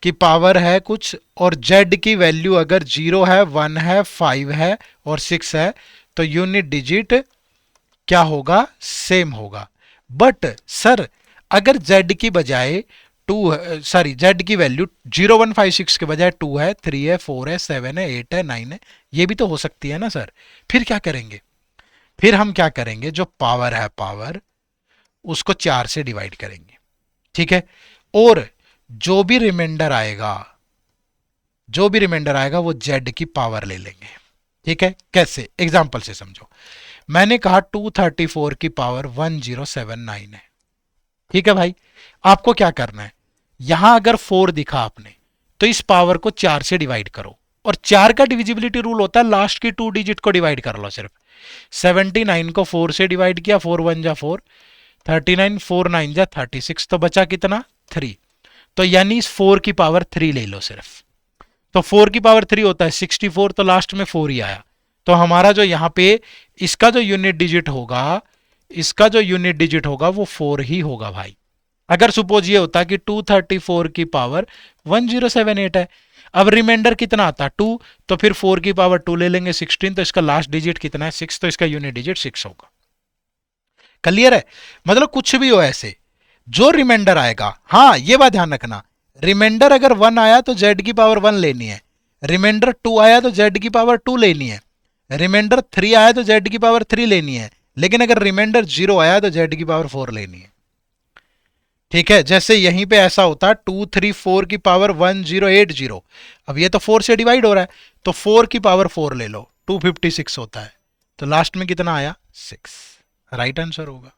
की पावर है कुछ और जेड की वैल्यू अगर 0 है 1 है 5 है और 6 है तो यूनिट डिजिट क्या होगा, सेम होगा। बट सर अगर जेड की बजाय 2, सॉरी जेड की वैल्यू 0156 के बजाय 2 है 3 है 4 है 7 है 8 है 9 है, ये भी तो हो सकती है ना सर। फिर क्या करेंगे, फिर हम क्या करेंगे, जो पावर है पावर उसको 4 से डिवाइड करेंगे। ठीक है, और जो भी रिमाइंडर आएगा, जो भी रिमाइंडर आएगा वो जेड की पावर ले लेंगे। ठीक है, कैसे, एग्जांपल से समझो। मैंने कहा 234 की पावर 1079 है। ठीक है भाई, आपको क्या करना है, यहां अगर 4 दिखा आपने तो इस पावर को 4 से डिवाइड करो, और 4 का डिविजिबिलिटी रूल होता है लास्ट की 2 डिजिट को डिवाइड कर लो सिर्फ। 79 को 4 से डिवाइड किया, 4 1 जा 4, 39 4 9 जा 36, तो बचा कितना 3। तो यानी इस 4 की पावर 3 ले लो सिर्फ, तो 4 की पावर 3 होता है 64, तो लास्ट में 4 ही आया। तो हमारा जो यहां पे इसका जो यूनिट डिजिट होगा, इसका जो यूनिट डिजिट होगा वो 4 ही होगा भाई। अगर सपोज ये होता कि 234 की पावर 1078 है, अब रिमाइंडर कितना आता 2, तो फिर 4 की पावर 2 ले लेंगे 16, तो इसका लास्ट डिजिट कितना है 6, तो इसका यूनिट डिजिट 6 होगा। क्लियर है, मतलब कुछ भी हो ऐसे जो रिमाइंडर आएगा, हाँ ये बात ध्यान रखना, रिमाइंडर अगर 1 आया तो जेड की पावर 1 लेनी है, रिमाइंडर 2 आया तो जेड की पावर 2 लेनी है, रिमाइंडर 3 आया तो जेड की पावर 3 लेनी है, लेकिन अगर रिमाइंडर 0 आया तो जेड की पावर 4 लेनी है। ठीक है, जैसे यहीं पे ऐसा होता है 234 की पावर 1080, अब ये तो 4 से डिवाइड हो रहा है तो 4 की पावर 4 ले लो, 256 होता है, तो लास्ट में कितना आया 6, राइट आंसर होगा।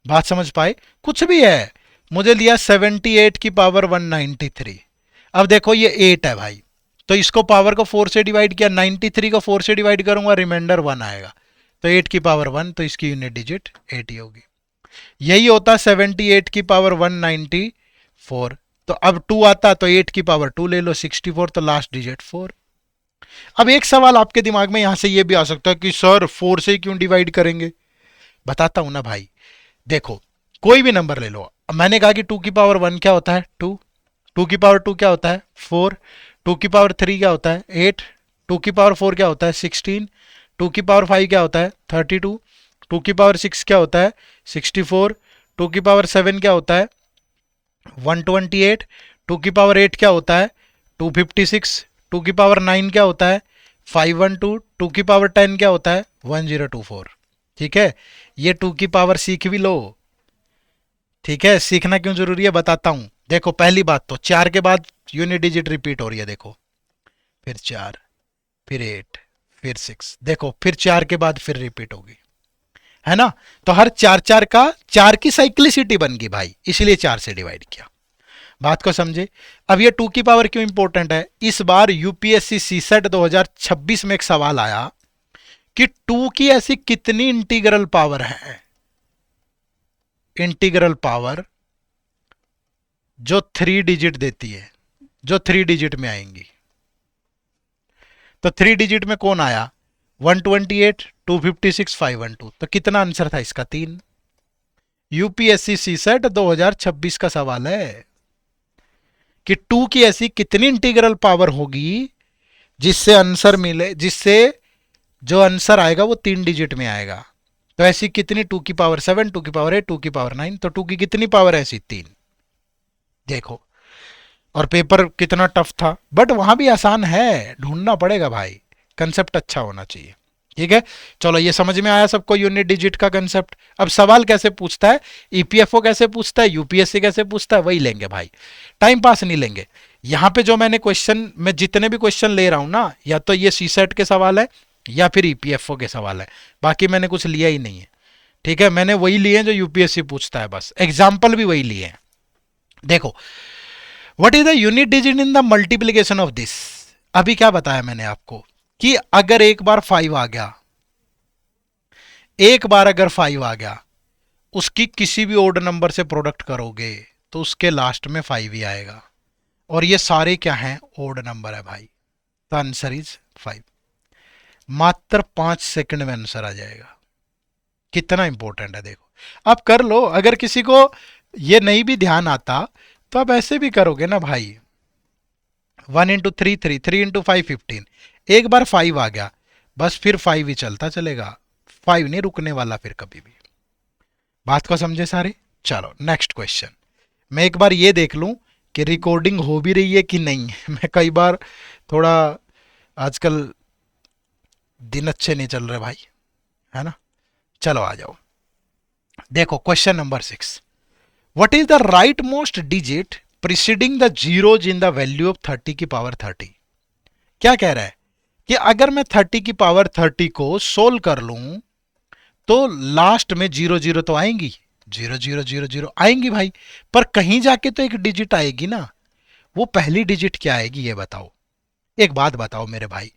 बात समझ पाए? कुछ भी है, मुझे लिया 78 की पावर 193, अब देखो ये 8 है भाई, तो इसको पावर को 4 से डिवाइड किया, 93 को 4 से डिवाइड करूंगा रिमाइंडर 1 आएगा, तो 8 की पावर 1, तो इसकी यूनिट डिजिट 8 ही होगी। यही होता 78 की पावर 194, तो अब 2 आता तो 8 की पावर 2 ले लो 64, तो लास्ट डिजिट 4। अब एक सवाल आपके दिमाग में यहां से ये भी आ सकता है कि सर 4 से क्यों डिवाइड करेंगे, बताता हूं ना भाई। देखो कोई भी नंबर ले लो, मैंने कहा कि 2 की पावर 1 क्या होता है 2, 2 की पावर 2 क्या होता है 4, 2 की पावर 3 क्या होता है 8, 2 की पावर 4 क्या होता है 16, 2 की पावर 5 क्या होता है 32, 2 की पावर 6 क्या होता है 64, 2 की पावर 7 क्या होता है 128, 2 की पावर 8 क्या होता है 256, 2 की पावर 9 क्या होता है 512, 2 की पावर 10 क्या होता है 1024। ठीक है, ये 2 की पावर सीख भी लो। ठीक है, सीखना क्यों जरूरी है बताता हूं। देखो पहली बात तो 4 के बाद यूनिट डिजिट रिपीट हो रही है, देखो फिर 4, फिर 8, फिर 6, देखो फिर 4 के बाद फिर रिपीट होगी, है ना। तो हर 4 4 का 4 की साइक्लिसिटी बन गई भाई, इसलिए 4 से डिवाइड किया। बात को समझे? अब ये 2 की पावर क्यों इंपॉर्टेंट है, इस बार यूपीएससी सीसेट 2026 में एक सवाल आया कि 2 की ऐसी कितनी इंटीग्रल पावर है, इंटीग्रल पावर जो 3 डिजिट देती है, जो 3 डिजिट में आएंगी। तो 3 डिजिट में कौन आया, 128, 256, 512, तो कितना आंसर था इसका? 3। यूपीएससी सीसेट 2026 का सवाल है कि 2 की ऐसी कितनी इंटीग्रल पावर होगी जिससे आंसर मिले, जिससे जो आंसर आएगा वो 3 डिजिट में आएगा। तो ऐसी कितनी? 2 की पावर 7, 2 की पावर 8, 2 की पावर 9, तो 2 की कितनी पावर है? ऐसी 3। देखो, और पेपर कितना टफ था, बट वहां भी आसान है, ढूंढना पड़ेगा भाई, कंसेप्ट अच्छा होना चाहिए। ठीक है, चलो ये समझ में आया सबको यूनिट डिजिट का कंसेप्ट। अब सवाल कैसे पूछता है, ईपीएफओ कैसे पूछता है, यूपीएससी कैसे पूछता है, वही लेंगे भाई, टाइम पास नहीं लेंगे। यहां पे जो मैंने क्वेश्चन, मैं जितने भी क्वेश्चन ले रहा हूं ना, या तो ये सीसेट के सवाल है या फिर ईपीएफओ के सवाल है, बाकी मैंने कुछ लिया ही नहीं है। ठीक है, मैंने वही लिए जो यूपीएससी पूछता है, बस एग्जाम्पल भी वही लिए हैं। देखो, what is the unit digit in the multiplication of this. अभी क्या बताया मैंने आपको कि अगर एक बार 5 आ गया, एक बार अगर 5 आ गया, उसकी किसी भी ओड नंबर से प्रोडक्ट करोगे तो उसके लास्ट में 5 ही आएगा, और ये सारे क्या हैं? ओड नंबर है भाई। तो आंसर इज 5। मात्र 5 सेकंड में आंसर आ जाएगा। कितना इंपॉर्टेंट है देखो, आप कर लो। अगर किसी को ये नहीं भी ध्यान आता तो आप ऐसे भी करोगे ना भाई। 1 into 3 3, 3 into 5 15। एक बार 5 आ गया, बस फिर 5 ही चलता चलेगा, 5 नहीं रुकने वाला फिर कभी भी। बात को समझे सारे? चलो नेक्स्ट क्वेश्चन। मैं एक बार ये देख लूं कि रिकॉर्डिंग हो भी रही है कि नहीं। मैं कई बार थोड़ा, आजकल दिन अच्छे नहीं चल रहे भाई, है ना। चलो आ जाओ, देखो question number 6। What is the right most digit preceding the zeros in the value of 30 की पावर 30। क्या कह रहा है कि अगर मैं 30 की पावर 30 को सोल्व कर लूं तो लास्ट में जीरो जीरो तो आएंगी, जीरो जीरो जीरो जीरो आएंगी भाई, पर कहीं जाके तो एक डिजिट आएगी ना। वो पहली डिजिट क्या आएगी ये बताओ। एक बात बताओ मेरे भाई,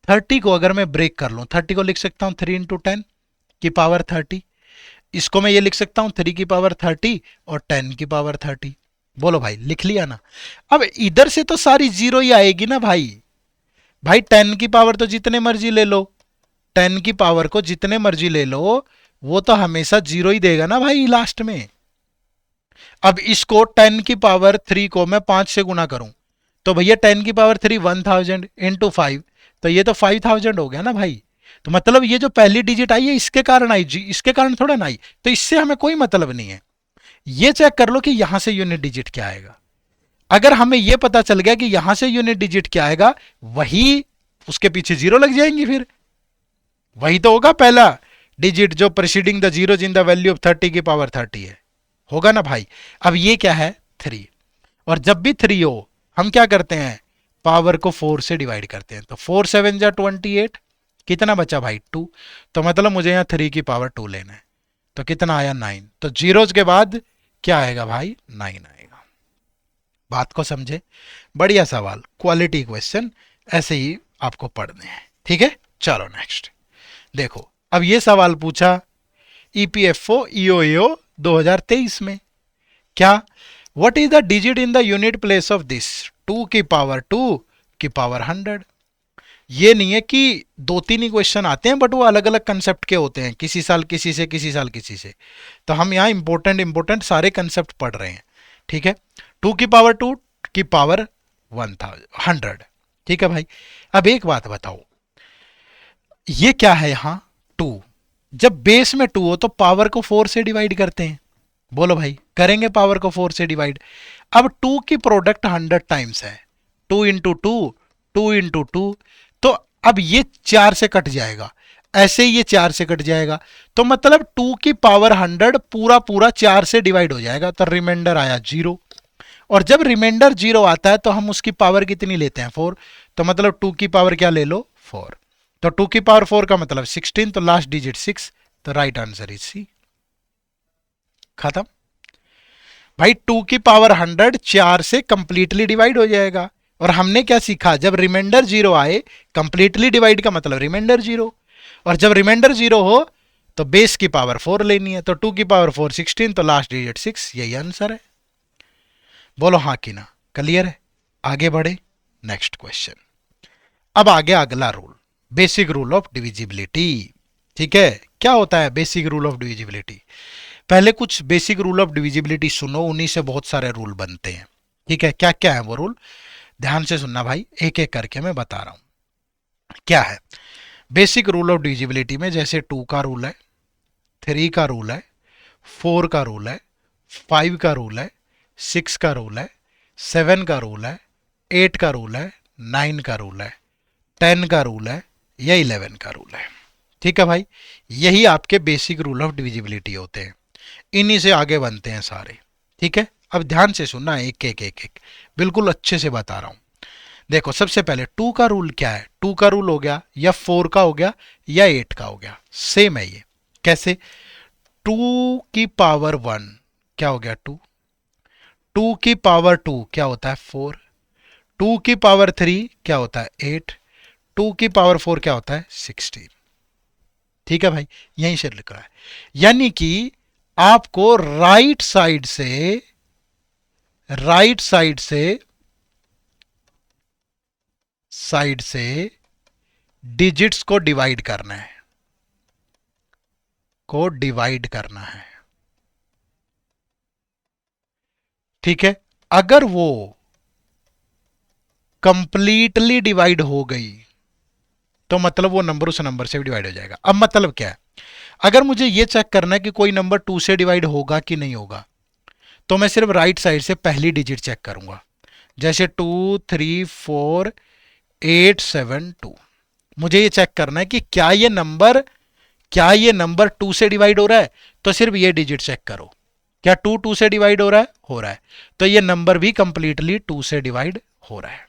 30 को अगर मैं ब्रेक कर लूं, 30 को लिख सकता हूं 3 into 10 की पावर 30। इसको मैं ये लिख सकता हूं 3 की पावर 30 और 10 की पावर 30। बोलो भाई, लिख लिया ना। अब इधर से तो सारी जीरो ही आएगी ना भाई। भाई 10 की पावर तो जितने मर्जी ले लो, 10 की पावर को जितने मर्जी ले लो, वो तो हमेशा जीरो ही देगा ना भाई लास्ट में। अब इसको 10 की पावर 3 को मैं 5 से गुना करूं तो भैया 10 की पावर 3 1000 इंटू 5, तो ये तो 5000 हो गया ना भाई। तो मतलब ये जो पहली डिजिट आई है इसके कारण आई जी, इसके कारण थोड़ा ना आई, तो इससे हमें कोई मतलब नहीं है। ये चेक कर लो कि यहां से यूनिट डिजिट क्या आएगा। अगर हमें यह पता चल गया कि यहां से यूनिट डिजिट क्या आएगा, वही उसके पीछे जीरो लग जाएंगी, फिर वही तो होगा पहला डिजिट जो preceding the zero in the value of 30 की पावर 30 है, होगा ना भाई। अब ये क्या है? 3। और जब भी 3 हो हम क्या करते हैं? पावर को 4 से डिवाइड करते हैं, तो 4 7 जा 28, कितना बचा भाई? 2। तो मतलब मुझे यहाँ 3 की पावर 2 लेना है, तो कितना आया? 9। तो जीरोज के बाद क्या आएगा भाई? 9 आएगा। बात को समझे? बढ़िया सवाल, क्वालिटी क्वेश्चन ऐसे ही आपको पढ़ने हैं। ठीक है, चलो नेक्स्ट देखो। अब ये सवाल पूछा ईपीएफओ ईओएओ 2023 में, क्या? What is the digit in the unit place of this 2 की पावर 2 की पावर 100। ये नहीं है कि 2-3 ही क्वेश्चन आते हैं, बट वो अलग अलग कंसेप्ट के होते हैं, किसी साल किसी से, किसी साल किसी से। तो हम यहाँ इंपॉर्टेंट इंपॉर्टेंट सारे कंसेप्ट पढ़ रहे हैं। ठीक है, 2 की पावर 2 की पावर 100। ठीक है भाई, अब एक बात बताओ, ये क्या है यहाँ? 2। जब बेस में 2 हो तो पावर को 4 से डिवाइड करते हैं। बोलो भाई, करेंगे पावर को 4 से डिवाइड। अब 2 की प्रोडक्ट 100 टाइम्स है, 2 into 2, 2 into 2, तो अब ये 4 से कट जाएगा, ऐसे ही ये 4 से कट जाएगा, तो मतलब 2 की पावर 100 पूरा पूरा 4 से डिवाइड हो जाएगा, तो रिमाइंडर आया 0। और जब रिमाइंडर 0 आता है तो हम उसकी पावर कितनी लेते हैं? 4। तो मतलब 2 की पावर क्या ले लो? 4। तो 2 की पावर 4 का मतलब 16, तो लास्ट डिजिट 6, तो राइट आंसर इज सी। खत्म भाई। 2 की पावर 100 4 से कंप्लीटली डिवाइड हो जाएगा। और हमने क्या सीखा? जब रिमाइंडर 0 आए, कंप्लीटली डिवाइड का मतलब रिमाइंडर 0, और जब रिमाइंडर 0 हो तो बेस की पावर 4 लेनी है, तो 2 की पावर 4 16, तो लास्ट डिजिट 6, यही आंसर है। बोलो हाँ कि ना? क्लियर है? आगे बढ़े नेक्स्ट क्वेश्चन। अब आ गया अगला rule, basic rule of divisibility. ठीक है, क्या होता है बेसिक रूल ऑफ डिविजिबिलिटी? पहले कुछ बेसिक रूल ऑफ डिविजिबिलिटी सुनो, उन्हीं से बहुत सारे रूल बनते हैं। ठीक है, क्या क्या है वो रूल, ध्यान से सुनना भाई, एक एक करके मैं बता रहा हूं क्या है। बेसिक रूल ऑफ डिविजिबिलिटी में जैसे 2 का रूल है, 3 का रूल है, 4 का रूल है, 5 का रूल है, 6 का रूल है, 7 का रूल है, 8 का रूल है, 9 का रूल है, 10 का रूल है, या 11 का रूल है। ठीक है भाई, यही आपके बेसिक रूल ऑफ डिविजिबिलिटी होते हैं, इन्हीं से आगे बनते हैं सारे। ठीक है, अब ध्यान से सुनना, एक एक एक एक बिल्कुल अच्छे से बता रहा हूं। देखो, सबसे पहले 2 का रूल क्या है? 2 का रूल हो गया या 4 का हो गया या 8 का हो गया, सेम है ये। कैसे? 2 की पावर 1 क्या हो गया 2, 2 की पावर 2 क्या होता है 4, 2 की पावर 3 क्या होता है 8, 2 की पावर 4 क्या होता है 16। ठीक है भाई, यहीं से लिखा है। यानी कि आपको राइट साइड से डिजिट्स को डिवाइड करना है, ठीक है, अगर वो कंप्लीटली डिवाइड हो गई तो मतलब वो नंबर उस नंबर से भी डिवाइड हो जाएगा। अब मतलब क्या है, अगर मुझे ये चेक करना है कि कोई नंबर 2 से डिवाइड होगा कि नहीं होगा, तो मैं सिर्फ राइट साइड से पहली डिजिट चेक करूंगा। जैसे 2 3 4 8 7 2, मुझे ये चेक करना है कि क्या ये नंबर 2 से डिवाइड हो रहा है, तो सिर्फ ये डिजिट चेक करो। क्या 2 से डिवाइड हो रहा है? हो रहा है, तो ये नंबर भी कंप्लीटली 2 से डिवाइड हो रहा है।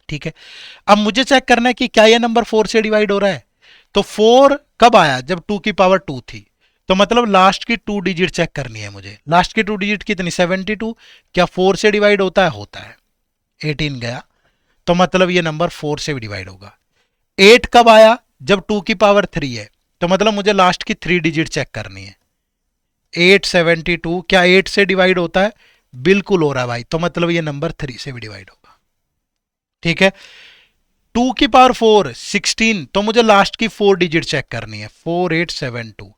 ठीक है, अब मुझे चेक करना है कि क्या ये नंबर 4 से डिवाइड हो रहा है। तो 4 कब आया? जब 2 की पावर 2 थी, तो मतलब लास्ट की 2 डिजिट चेक करनी है मुझे। लास्ट की 2 डिजिट कितनी? 72। क्या 4 से डिवाइड होता है? होता है, 18 गया, तो मतलब ये नंबर 4 से भी डिवाइड होगा। 8 कब आया? जब 2 की पावर 3 है, तो मतलब मुझे लास्ट की 3 डिजिट चेक करनी है। 872 क्या 8 से डिवाइड होता है? बिल्कुल हो रहा है भाई, तो मतलब ये नंबर 3 से भी डिवाइड होगा। ठीक है, 2 की पावर 4 16, तो मुझे लास्ट की 4 डिजिट चेक करनी है। 4872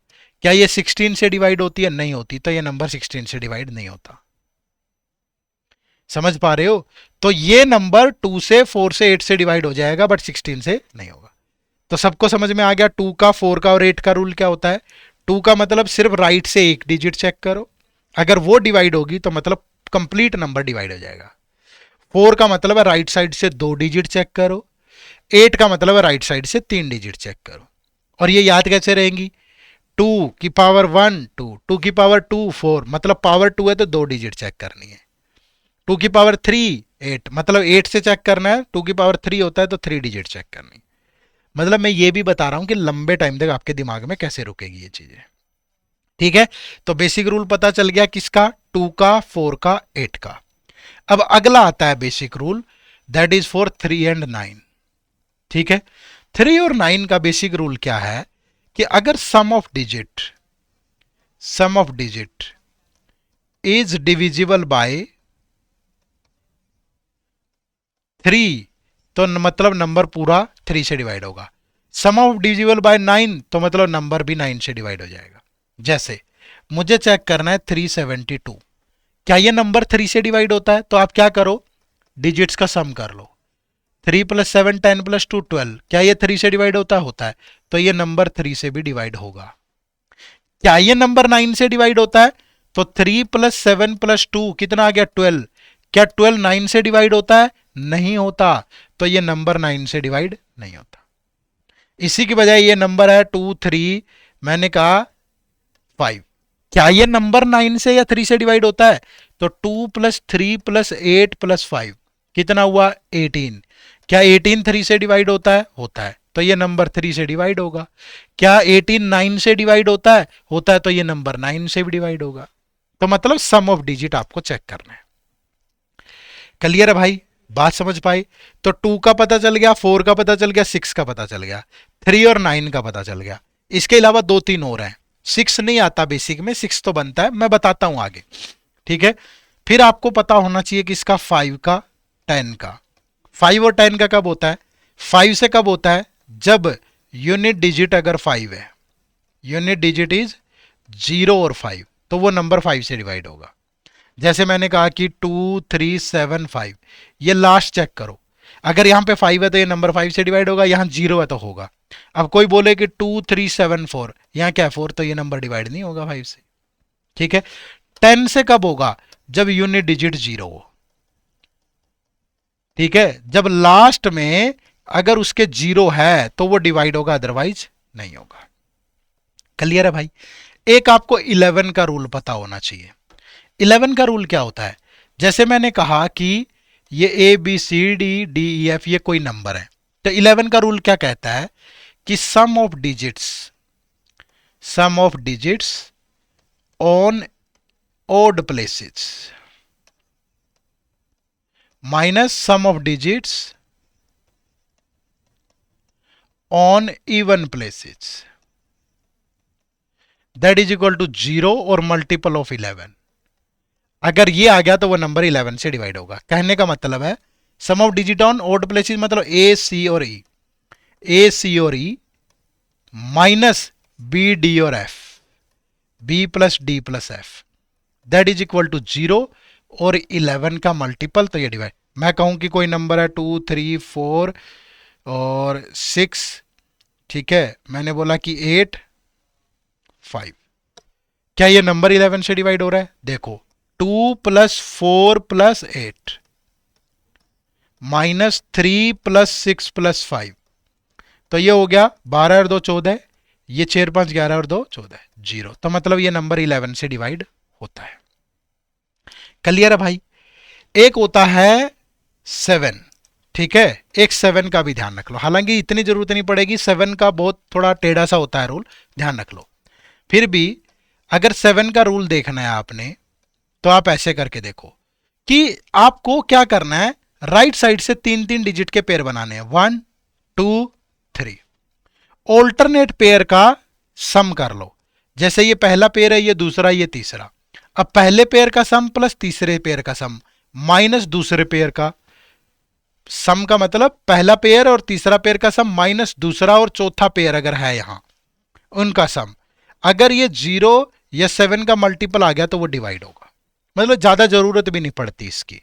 क्या ये 16 से डिवाइड होती है? नहीं होती, तो ये नंबर 16 से डिवाइड नहीं होता। समझ पा रहे हो? तो ये नंबर 2 से 4 से 8 से डिवाइड हो जाएगा, बट 16 से नहीं होगा। तो सबको समझ में आ गया 2 का, 4 का और 8 का रूल क्या होता है। 2 का मतलब सिर्फ राइट से एक डिजिट चेक करो, अगर वो डिवाइड होगी तो मतलब कंप्लीट नंबर डिवाइड हो जाएगा। 4 का मतलब है राइट साइड से 2 डिजिट चेक करो, 8 का मतलब है राइट साइड से 3 डिजिट चेक करो। और ये याद कैसे रहेंगी? 2 की पावर 1 2, 2 की पावर 2 4, मतलब पावर 2 है तो 2 डिजिट चेक करनी है। 2 की पावर 3 8, मतलब 8 से चेक करना है। 2 की पावर 3 होता है तो 3 डिजिट चेक करनी। मतलब मैं ये भी बता रहा हूं कि लंबे टाइम तक आपके दिमाग में कैसे रुकेगी ये चीजें। ठीक है, तो बेसिक रूल पता चल गया किसका? 2 का, 4 का, 8 का। अब अगला आता है basic rule, that is for 3 and 9। ठीक है, 3 और 9 का बेसिक रूल क्या है कि अगर sum of digit is divisible by 3, तो मतलब नंबर पूरा 3 से डिवाइड होगा। सम ऑफ डिविजिबल बाय 9, तो मतलब नंबर भी 9 से डिवाइड हो जाएगा। जैसे मुझे चेक करना है 372, क्या ये नंबर 3 से डिवाइड होता है? तो आप क्या करो, डिजिट्स का सम कर लो। 3 + 7 10 + 2 12, क्या ये 3 से डिवाइड होता है? होता है, तो ये नंबर 3 से भी डिवाइड होगा। क्या ये नंबर 9 से डिवाइड होता है? तो 3 + 7 + 2 कितना आ गया 12, क्या 12 9 से डिवाइड होता है? नहीं होता, तो ये नंबर 9 से डिवाइड नहीं होता। इसी की बजाय ये नंबर है 2 3, मैंने कहा 5, क्या ये नंबर 9 से या 3 से डिवाइड होता है? तो 2 + 3 + 8 + 5 कितना हुआ 18, क्या 18 3 से डिवाइड होता है? होता है, तो ये नंबर 3 से डिवाइड होगा। क्या 18 9 से डिवाइड होता है? होता है, तो ये नंबर 9 से भी डिवाइड होगा। तो मतलब सम ऑफ डिजिट आपको चेक करना है। क्लियर है भाई, बात समझ पाई? तो 2 का पता चल गया, 4 का पता चल गया, 6 का पता चल गया, 3 और 9 का पता चल गया। इसके अलावा 2 3 और हैं। 6 नहीं आता बेसिक में, 6 तो बनता है, मैं बताता हूं आगे। ठीक है, फिर आपको पता होना चाहिए कि इसका 5 का, 10 का। 5 और 10 का कब होता है? 5 से कब होता है? जब यूनिट डिजिट अगर 5 है, यूनिट डिजिट इज 0 और 5, तो वो नंबर 5 से डिवाइड होगा। जैसे मैंने कहा कि 2375, ये लास्ट चेक करो, अगर यहां पे 5 है तो ये नंबर 5 से डिवाइड होगा, यहां 0 है तो होगा। अब कोई बोले कि 2374, यहां क्या 4, तो ये नंबर डिवाइड नहीं होगा 5 से। ठीक है। 10 से कब होगा? जब यूनिट डिजिट 0 हो। ठीक है, जब लास्ट में अगर उसके 0 है तो वो डिवाइड होगा, अदरवाइज नहीं होगा। क्लियर है भाई? एक आपको 11 का रूल पता होना चाहिए। 11 का रूल क्या होता है? जैसे मैंने कहा कि ये A B C D D E F ये कोई नंबर है, तो 11 का रूल क्या कहता है कि sum of digits on odd places minus sum of digits on even places that is equal to 0 और मल्टीपल ऑफ 11। अगर ये आ गया तो वो नंबर 11 से डिवाइड होगा। कहने का मतलब है sum of digit on odd places मतलब ए सी और ई, ए सी और ई माइनस बी डी और F, B plus D plus F that is equal to 0 और 11 का मल्टीपल, तो ये डिवाइड। मैं कहूं कि कोई नंबर है 2 3 4 और 6, ठीक है, मैंने बोला कि 8 5, क्या ये नंबर 11 से डिवाइड हो रहा है? देखो 2 plus 4 plus 8 minus 3 plus 6 plus 5, तो ये हो गया 12 और 2 14, ये 4 5 11 और 2 14, 0, तो मतलब ये नंबर 11 से डिवाइड होता है। क्लियर है भाई? एक होता है 7, ठीक है, एक 7 का भी ध्यान रख लो, हालांकि इतनी जरूरत नहीं पड़ेगी, 7 का बहुत थोड़ा टेढ़ा सा होता है रूल, ध्यान रख लो। फिर भी अगर 7 का रूल देखना है आपने, तो आप ऐसे करके देखो कि आपको क्या करना है, राइट साइड से 3 3 डिजिट के पेयर बनाने हैं, 1 2 3, ऑल्टरनेट पेयर का सम कर लो। जैसे ये पहला पेयर है, ये दूसरा, ये तीसरा। अब पहले पेयर का सम प्लस तीसरे पेयर का सम माइनस दूसरे पेयर का सम, का मतलब पहला पेयर और तीसरा पेयर का सम माइनस दूसरा और चौथा पेयर अगर है यहां, उनका सम। अगर ये 0 या 7 का मल्टीपल आ गया तो वो डिवाइड होगा, मतलब ज्यादा जरूरत भी नहीं पड़ती इसकी।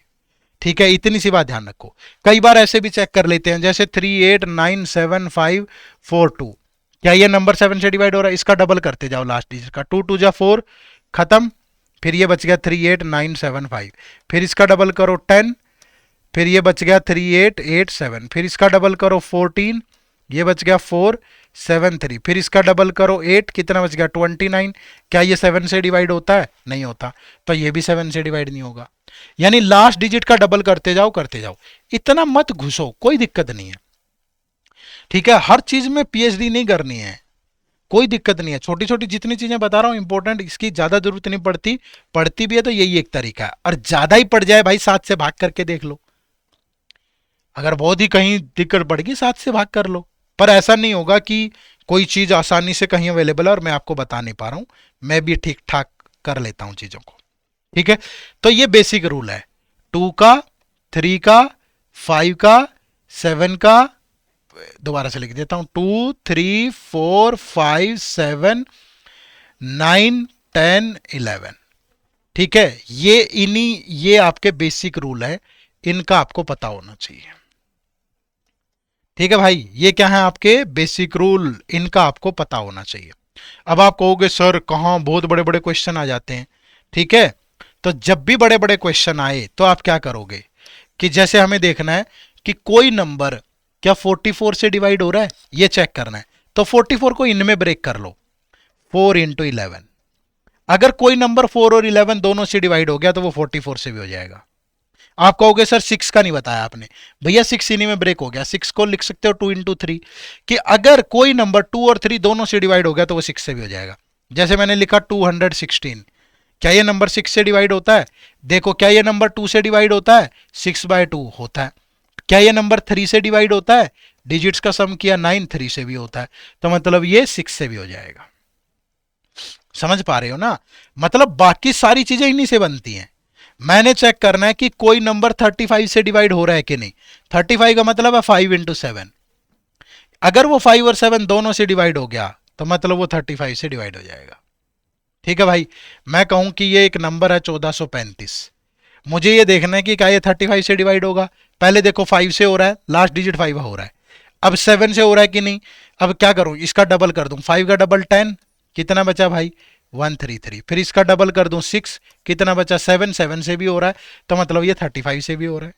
ठीक है, इतनी सी बात ध्यान रखो। कई बार ऐसे भी चेक कर लेते हैं, जैसे 3 8 9 7 5 4 2, क्या ये नंबर 7 से डिवाइड हो रहा है? इसका डबल करते जाओ लास्ट डिजिट का, 2 2 जा 4 खत्म, फिर ये बच गया 3 8 9 7 5, फिर इसका डबल करो 10, फिर ये बच गया 3 8 8 7, फिर इसका डबल करो 14, ये बच गया 4 7 3, फिर इसका डबल करो 8, कितना बच गया 29। क्या ये 7 से डिवाइड होता है? नहीं होता, तो ये भी 7 से डिवाइड नहीं होगा। यानी लास्ट डिजिट का डबल करते जाओ करते जाओ, इतना मत घुसो, कोई दिक्कत नहीं है। ठीक है, हर चीज में पीएचडी नहीं करनी है, कोई दिक्कत नहीं है। छोटी छोटी जितनी चीजें बता रहा हूं इंपॉर्टेंट, इसकी ज्यादा जरूरत नहीं पड़ती, पड़ती भी है तो यही एक तरीका है। और ज्यादा ही पड़ जाए भाई, 7 से भाग करके देख लो, अगर बहुत ही कहीं दिक्कत पड़ेगी 7 से भाग कर लो। पर ऐसा नहीं होगा कि कोई चीज आसानी से कहीं अवेलेबल है और मैं आपको बता नहीं पा रहा हूं, मैं भी ठीक ठाक कर लेता हूं चीजों को। ठीक है, तो ये बेसिक रूल है 2 का, 3 का, 5 का, 7 का, दोबारा से लिख देता हूं, 2 3 4 5 7 9 10 11। ठीक है, ये आपके बेसिक रूल है, इनका आपको पता होना चाहिए। ठीक है भाई, ये क्या है आपके बेसिक रूल, इनका आपको पता होना चाहिए। अब आप कहोगे सर कहां बहुत बड़े बड़े क्वेश्चन आ जाते हैं। ठीक है, तो जब भी बड़े बड़े क्वेश्चन आए तो आप क्या करोगे कि जैसे हमें देखना है कि कोई नंबर क्या 44 से डिवाइड हो रहा है, ये चेक करना है, तो 44 को इनमें ब्रेक कर लो, 4 इंटू 11। अगर कोई नंबर 4 और 11 दोनों से डिवाइड हो गया तो वो 44 से भी हो जाएगा। आप कहोगे सर 6 का नहीं बताया आपने, भैया 6 इन्हीं में ब्रेक हो गया, 6 को लिख सकते हो 2 इंटू 3, कि अगर कोई नंबर 2 और 3 दोनों से डिवाइड हो गया तो वो 6 से भी हो जाएगा। जैसे मैंने लिखा 216, क्या ये नंबर 6 से डिवाइड होता है? देखो, क्या ये नंबर 2 से डिवाइड होता है? 6/2 होता है। क्या ये नंबर 3 से डिवाइड होता है? डिजिट्स का सम किया 9, 3 से भी होता है, तो मतलब ये 6 से भी हो जाएगा। समझ पा रहे हो ना? मतलब बाकी सारी चीजें इन्हीं से बनती हैं। मैंने चेक करना है कि कोई नंबर 35 से डिवाइड हो रहा है कि नहीं। 35 का मतलब है 5 इंटू 7, अगर वो 5 और 7 दोनों से डिवाइड हो गया तो मतलब वो 35 से डिवाइड हो जाएगा। ठीक है भाई, मैं कहूं कि ये एक नंबर है 1435, मुझे ये देखना है कि क्या ये 35 से डिवाइड होगा। पहले देखो 5 से हो रहा है, लास्ट डिजिट 5 हो रहा है, अब 7 से हो रहा है कि नहीं। अब क्या करूं, इसका डबल कर दूं, 5 का डबल 10, कितना बचा भाई 133, फिर इसका डबल कर दूं 6, कितना बचा 7, 7 से भी हो रहा है, तो मतलब ये 35 से भी हो रहा है।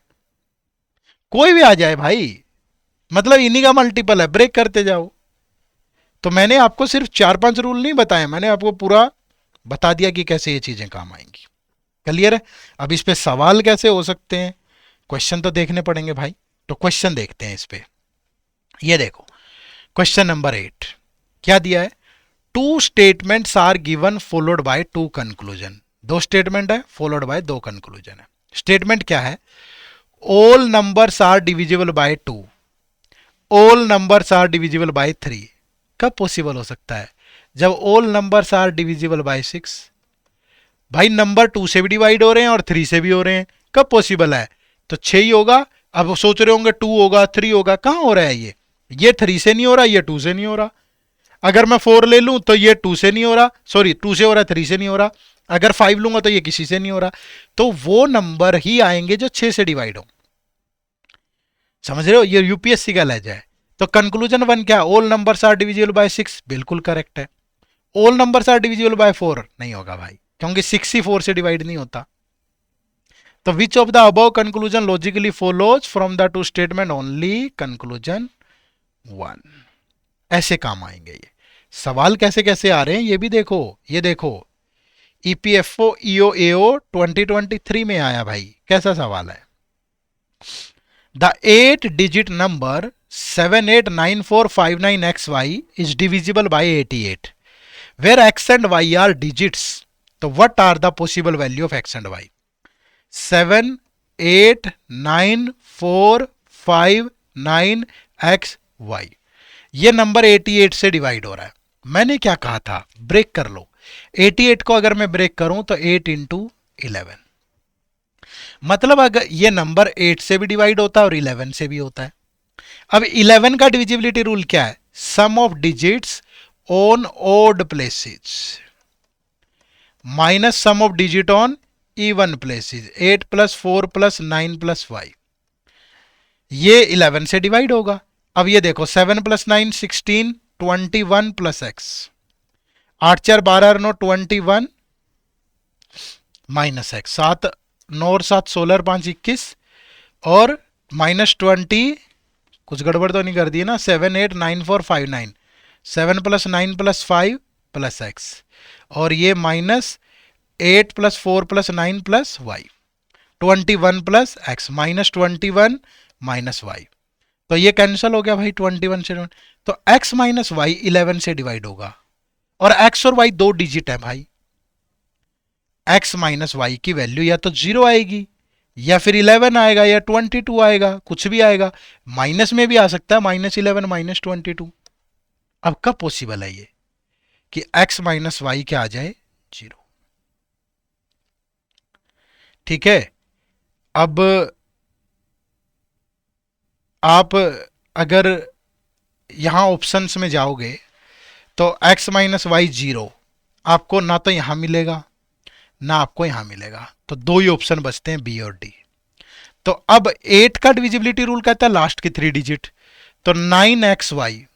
कोई भी आ जाए भाई, मतलब इन्हीं का मल्टीपल है, ब्रेक करते जाओ। तो मैंने आपको सिर्फ 4-5 रूल नहीं बताए, मैंने आपको पूरा बता दिया कि कैसे ये चीजें काम आएंगी। क्लियर है? अब इस पे सवाल कैसे हो सकते हैं, क्वेश्चन तो देखने पड़ेंगे भाई। तो क्वेश्चन देखते हैं इस पे। ये देखो क्वेश्चन नंबर 8 क्या दिया है, two statements are given followed by two conclusion. दो स्टेटमेंट है फॉलोड बाय दो कंक्लूजन है। स्टेटमेंट क्या है, all numbers are divisible by two, all numbers are divisible by three. कब पॉसिबल हो सकता है, जब all numbers are divisible by six. भाई नंबर 2 से भी डिवाइड हो रहे हैं और 3 से भी हो रहे हैं, कब पॉसिबल है, तो 6 ही होगा। अब सोच रहे होंगे 2 होगा 3 होगा, कहां हो रहा है ये 3 से नहीं हो रहा, ये 2 से नहीं हो रहा। अगर मैं 4 ले लूं तो ये 2 से नहीं हो रहा, सॉरी 2 से हो रहा है 3 से नहीं हो रहा। अगर 5 लूंगा तो ये किसी से नहीं हो रहा। तो वो नंबर ही आएंगे जो 6 से डिवाइड हो। समझ रहे हो, ये यूपीएससी का लहजा है। तो कंक्लूजन 1 क्या, all numbers are divisible by 6, बिल्कुल करेक्ट है। All numbers are divisible by 4 नहीं होगा भाई, क्योंकि 6 ही 4 से डिवाइड नहीं होता। तो which of the above conclusion logically follows from the two statement, only conclusion 1। ऐसे काम आएंगे ये सवाल। कैसे कैसे आ रहे हैं ये भी देखो। ये देखो ईपीएफओ ईओएओ 2023 में आया भाई, कैसा सवाल है। The 8 digit number 789459XY is divisible by 88 where x and y are digits, तो what are the possible value of x and y। 789459XY, ये नंबर 88 से डिवाइड हो रहा है। मैंने क्या कहा था, ब्रेक कर लो। 88 को अगर मैं ब्रेक करूं तो 8 इंटू 11, मतलब अगर ये नंबर 8 से भी डिवाइड होता है और 11 से भी होता है। अब 11 का डिविजिबिलिटी रूल क्या है, sum of digits on odd places minus sum of digit on even places. 8 plus 4 plus 9 plus y, ये 11 से डिवाइड होगा। अब ये देखो 7 plus 9 16, 21 plus x, 8 4 12 9 21 minus x, 7 9 और 7 16 5 21 और माइनस 20, कुछ गड़बड़ तो नहीं कर दी ना, 7 8 9 4 5 9, 7 प्लस 9 प्लस 5 प्लस एक्स, और ये minus 8 plus 4 plus 9 plus y, 21 plus x minus 21 minus y. तो ये कैंसिल हो गया भाई 21 से 20। तो x माइनस वाई 11 से डिवाइड होगा, और x और y दो डिजिट है भाई। x माइनस वाई की वैल्यू या तो 0 आएगी, या फिर 11 आएगा, या 22 आएगा, कुछ भी आएगा। माइनस में भी आ सकता है, -11 -22। अब कब पॉसिबल है ये कि x माइनस वाई क्या आ जाए 0। ठीक है, अब आप अगर यहां ऑप्शंस में जाओगे तो x माइनस वाई 0 आपको ना तो यहां मिलेगा ना आपको यहां मिलेगा, तो दो ही ऑप्शन बचते हैं बी और डी। तो अब 8 का डिविजिबिलिटी रूल कहता है लास्ट की 3 डिजिट, तो 9xy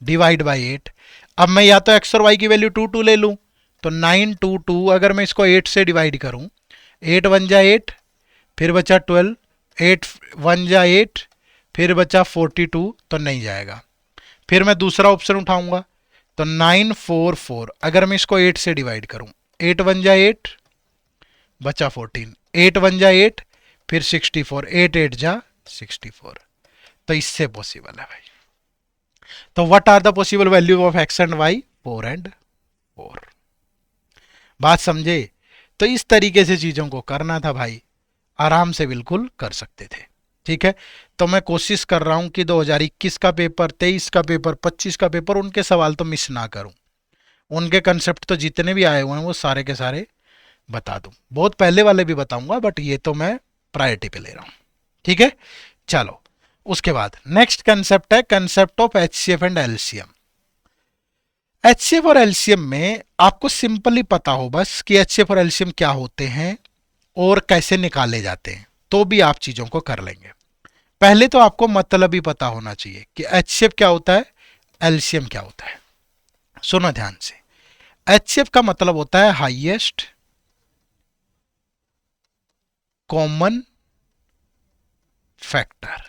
डिवाइड बाई 8। अब मैं या तो x और y की वैल्यू 2 2 ले लूं, तो 9 2 2, अगर मैं इसको 8 से डिवाइड करूं, 8 1 जा 8, फिर बचा 12, 8 1 जा 8, फिर बचा 42, तो नहीं जाएगा। फिर मैं दूसरा ऑप्शन उठाऊंगा, तो 9 4 4, अगर मैं इसको 8 से डिवाइड करूं, 8 1 जा 8, बचा 14, 8 1 जा 8, फिर 64, 8 8 जा 64। तो इससे पॉसिबल है भाई। तो what are the possible value of x and y, 4 and 4। बात समझे? तो इस तरीके से चीजों को करना था भाई, आराम से बिल्कुल कर सकते थे। ठीक है, तो मैं कोशिश कर रहा हूं कि 2021 का पेपर, 23 का पेपर, 25 का पेपर, उनके सवाल तो मिस ना करूं। उनके कंसेप्ट तो जितने भी आए हुए हैं वो सारे के सारे बता दूं। बहुत पहले वाले भी बताऊंगा, बट ये तो मैं प्रायोरिटी पे ले रहा हूं। ठीक है, चलो उसके बाद नेक्स्ट कंसेप्ट है concept of HCF and LCM. HCF और एलसीएम में आपको सिंपली पता हो बस कि एचसीएफ और एलसीएम क्या होते हैं और कैसे निकाले जाते हैं, तो भी आप चीजों को कर लेंगे। पहले तो आपको मतलब ही पता होना चाहिए कि एचसीएफ क्या होता है, एलसीएम क्या होता है। सुनो ध्यान से, एचसीएफ का मतलब होता है हाईएस्ट कॉमन फैक्टर।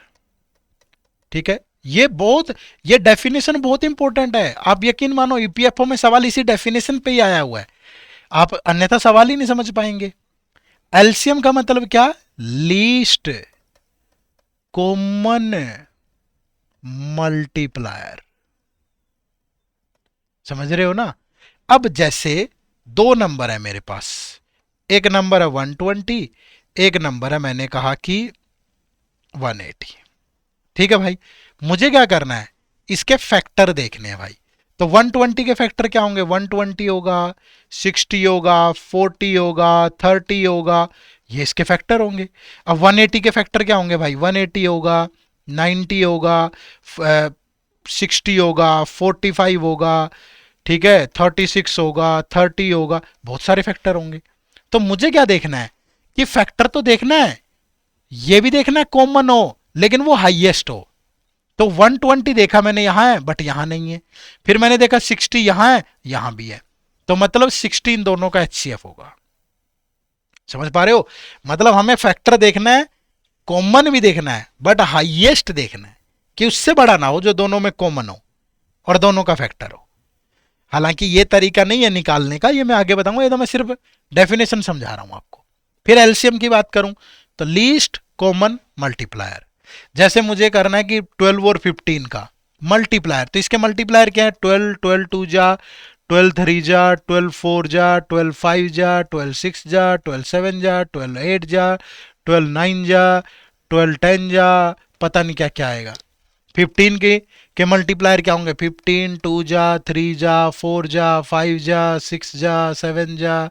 ठीक है, ये डेफिनेशन बहुत इंपॉर्टेंट है। आप यकीन मानो ईपीएफओ में सवाल इसी डेफिनेशन पे ही आया हुआ है, आप अन्यथा सवाल ही नहीं समझ पाएंगे। एलसीएम का मतलब क्या, लीस्ट कॉमन मल्टीप्लायर। समझ रहे हो ना। अब जैसे दो नंबर है मेरे पास, एक नंबर है 120, एक नंबर है मैंने कहा कि 180। ठीक है भाई, मुझे क्या करना है, इसके फैक्टर देखने हैं भाई। तो 120 के फैक्टर क्या होंगे, 120 होगा, 60 होगा, 40 होगा, 30 होगा, ये इसके फैक्टर होंगे। अब 180 के फैक्टर क्या होंगे भाई, 180 होगा, 90 होगा, 60 होगा, 45 होगा, ठीक है, 36 होगा, 30 होगा, बहुत सारे फैक्टर होंगे। तो मुझे क्या देखना है कि फैक्टर तो देखना है, ये भी देखना है कॉमन हो लेकिन वो हाईएस्ट हो। तो 120 देखा मैंने यहां है बट यहां नहीं है, फिर मैंने देखा 60 यहां है, यहां भी है, तो मतलब 60 इन दोनों का एचसीएफ होगा। समझ पा रहे हो, मतलब हमें फैक्टर देखना है, कॉमन भी देखना है, बट हाईएस्ट देखना है कि उससे बड़ा ना हो जो दोनों में कॉमन हो और दोनों का फैक्टर हो। हालांकि ये तरीका नहीं है निकालने का, ये मैं आगे बताऊंगा, ये तो मैं सिर्फ डेफिनेशन समझा रहा हूं आपको। फिर एलसीएम की बात करूं तो लीस्ट कॉमन मल्टीप्लायर। जैसे मुझे करना है कि 12 और 15 का मल्टीप्लायर, तो इसके मल्टीप्लायर क्या है, 12, 12 2 जा, 12 3 जा, 12 4 जा, 12 5 जा, 12 6 जा, 12 7 जा, 12 8 जा, 12 9 जा, 12 10 जा, पता नहीं क्या क्या आएगा। 15 के मल्टीप्लायर क्या होंगे, 15 2 जा, 3 जा, 4 जा, 5 जा, 6 जा, 7 जा,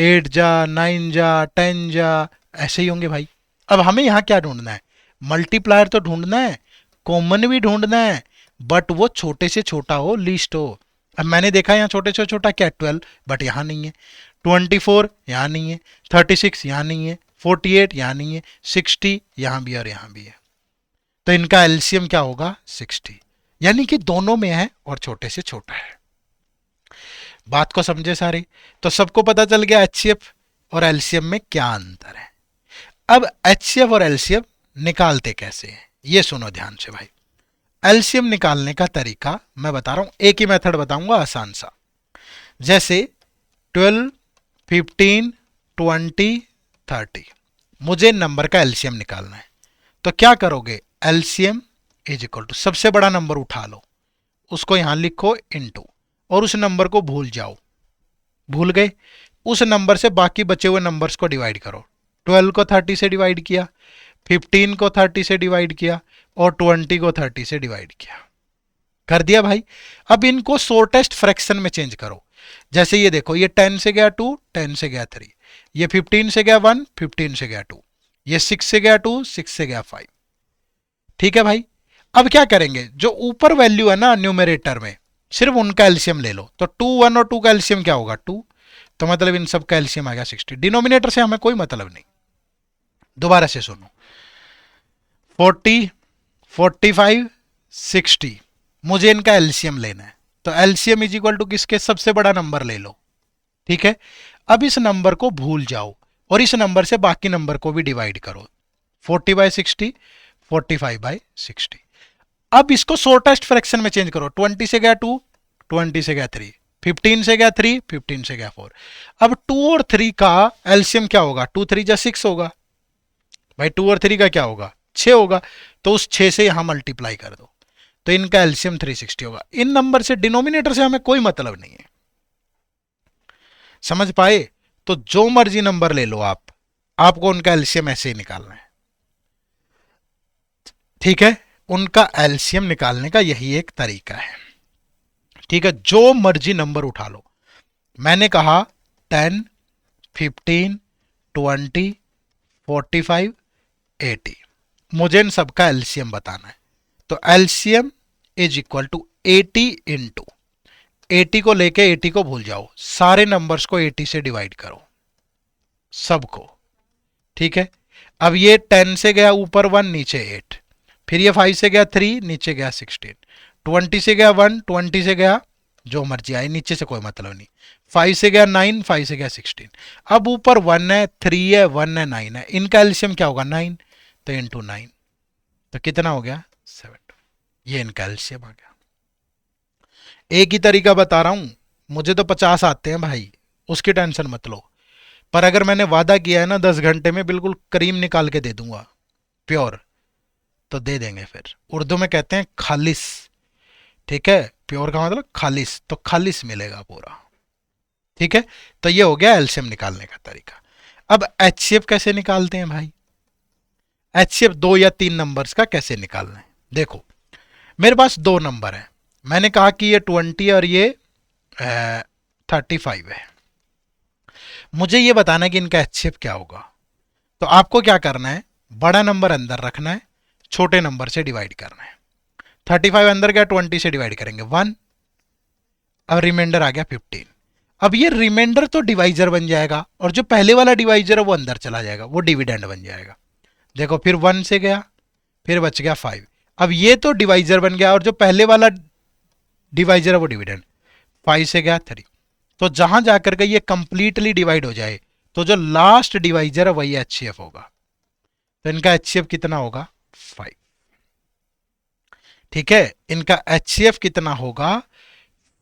8 जा, 9 जा, 10 जा, ऐसे ही होंगे भाई। अब हमें यहां क्या ढूंढना है, मल्टीप्लायर तो ढूंढना है, कॉमन भी ढूंढना है, बट वो छोटे से छोटा हो, लीस्ट हो। अब मैंने देखा यहाँ छोटे से छोटा क्या, 12, बट यहाँ नहीं है, 24 यहाँ नहीं है, 36 यहाँ नहीं है, 48 यहाँ नहीं है, 60 यहाँ भी और यहाँ भी है। तो इनका एलसीएम क्या होगा, 60, यानी कि दोनों में है और छोटे से छोटा है। बात को समझे सारे, तो सबको पता चल गया एचसीएफ और एलसीएम में क्या अंतर है। अब एचसीएफ और एलसीएम निकालते कैसे हैं, ये सुनो ध्यान से भाई। एलसीएम निकालने का तरीका मैं बता रहा हूं, एक ही मेथड बताऊंगा आसान सा। जैसे 12, 15, 20, 30, मुझे नंबर का एलसीएम निकालना है, तो क्या करोगे, एलसीएम इज इक्वल टू सबसे बड़ा नंबर उठा लो, उसको यहां लिखो इनटू, और उस नंबर को भूल जाओ, भूल गए, उस नंबर से बाकी बचे हुए नंबर्स को डिवाइड करो। 12 को 30 से डिवाइड किया, 15 को 30 से डिवाइड किया, और 20 को 30 से डिवाइड किया, कर दिया भाई। अब इनको शॉर्टेस्ट फ्रैक्शन में चेंज करो। जैसे ये देखो, ये 10 से गया 2, 10 से गया 3, ये 15 से गया 1, 15 से गया 2, ये 6 से गया 2, 6 से गया 5। ठीक है भाई, अब क्या करेंगे, जो ऊपर वैल्यू है ना न्यूमरेटर में, सिर्फ उनका एलसीएम ले लो। तो 2 1 और 2 का एलसीएम क्या होगा, 2, तो मतलब इन सब का एलसीएम आ गया 60। डिनोमिनेटर से हमें कोई मतलब नहीं। दोबारा से सुनो, 40, 45, 60, मुझे इनका एलसीएम लेना है, तो एलसीएम इज इक्वल टू किसके, सबसे बड़ा नंबर ले लो। ठीक है, अब इस नंबर को भूल जाओ और इस नंबर से बाकी नंबर को भी डिवाइड करो, 40/60, 45/60। अब इसको शॉर्टेस्ट फ्रैक्शन में चेंज करो, 20 से गया 2, 20 से गया 3, 15 से गया 3, 15 से गया 4। अब 2 और 3 का एलसीएम क्या होगा, 2 3 जा 6 होगा भाई, 2 और 3 का क्या होगा, 6 होगा, तो उस 6 से यहां मल्टीप्लाई कर दो, तो इनका एलसीएम 360 होगा। इन नंबर से, डिनोमिनेटर से हमें कोई मतलब नहीं है। समझ पाए, तो जो मर्जी नंबर ले लो आप, आपको उनका एलसीएम ऐसे ही निकालना है। ठीक है, उनका एलसीएम निकालने का यही एक तरीका है। ठीक है, जो मर्जी नंबर उठा लो, मैंने कहा 10, 15, 20, 45, 80, मुझे इन सबका एलसीएम बताना है। तो LCM is equal to 80 into 80 को लेके 80 को भूल जाओ, सारे नंबर्स को 80 से डिवाइड करो, सबको। ठीक है, अब ये 10 से गया ऊपर 1, नीचे 8, फिर ये 5 से गया 3, नीचे गया 16, 20 से गया 1, 20 से गया जो मर्जी आए, नीचे से कोई मतलब नहीं, 5 से गया 9, 5 से गया 16, अब ऊपर 1 है, 3 है, 1 है, 9 है, इनका एलसीएम क्या होगा 9, तो इंटू 9, तो कितना हो गया 7। ये इनका एलसीएम आ गया। एक ही तरीका बता रहा हूं, मुझे तो 50 आते हैं भाई, उसकी टेंशन मत लो, पर अगर मैंने वादा किया है ना 10 घंटे में बिल्कुल करीम निकाल के दे दूंगा प्योर, तो दे देंगे। फिर उर्दू में कहते हैं खालिस, ठीक है, प्योर का मतलब खालिस, तो खालिस मिलेगा पूरा। ठीक है, तो ये हो गया एलसीएम निकालने का तरीका। अब एचसीएफ कैसे निकालते हैं भाई? एचसीएफ 2 या 3 नंबर्स का कैसे निकालना है? देखो मेरे पास 2 नंबर है, मैंने कहा कि ये 20 और ये 35 है, मुझे ये बताना है कि इनका एचसीएफ क्या होगा। तो आपको क्या करना है, बड़ा नंबर अंदर रखना है, छोटे नंबर से डिवाइड करना है। 35 अंदर गया, 20 से डिवाइड करेंगे 1, अब रिमाइंडर आ गया 15। अब ये रिमाइंडर तो डिवाइजर बन जाएगा, और जो पहले वाला डिवाइजर है वो अंदर चला जाएगा, वो डिविडेंड बन जाएगा। देखो फिर 1 से गया, फिर बच गया 5, अब ये तो डिवाइजर बन गया, और जो पहले वाला डिवाइजर है वो डिविडेंड, 5 से गया 3। तो जहां जाकर के ये कंप्लीटली डिवाइड हो जाए, तो जो लास्ट डिवाइजर है वही एचसीएफ होगा। तो इनका एचसीएफ कितना होगा 5। ठीक है, इनका एचसीएफ कितना होगा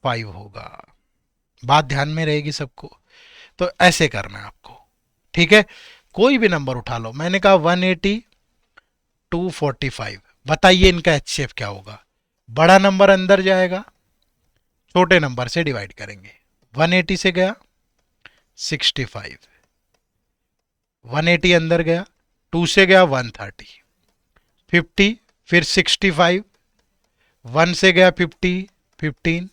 5 होगा। बात ध्यान में रहेगी सबको। तो ऐसे करना है आपको। ठीक है, कोई भी नंबर उठा लो, मैंने कहा 180 245, बताइए इनका एचसीएफ क्या होगा। बड़ा नंबर अंदर जाएगा, छोटे नंबर से डिवाइड करेंगे। 180 से गया 65, 180 अंदर गया, 2 से गया 130, 50, फिर 65, 1 से गया 50, 15,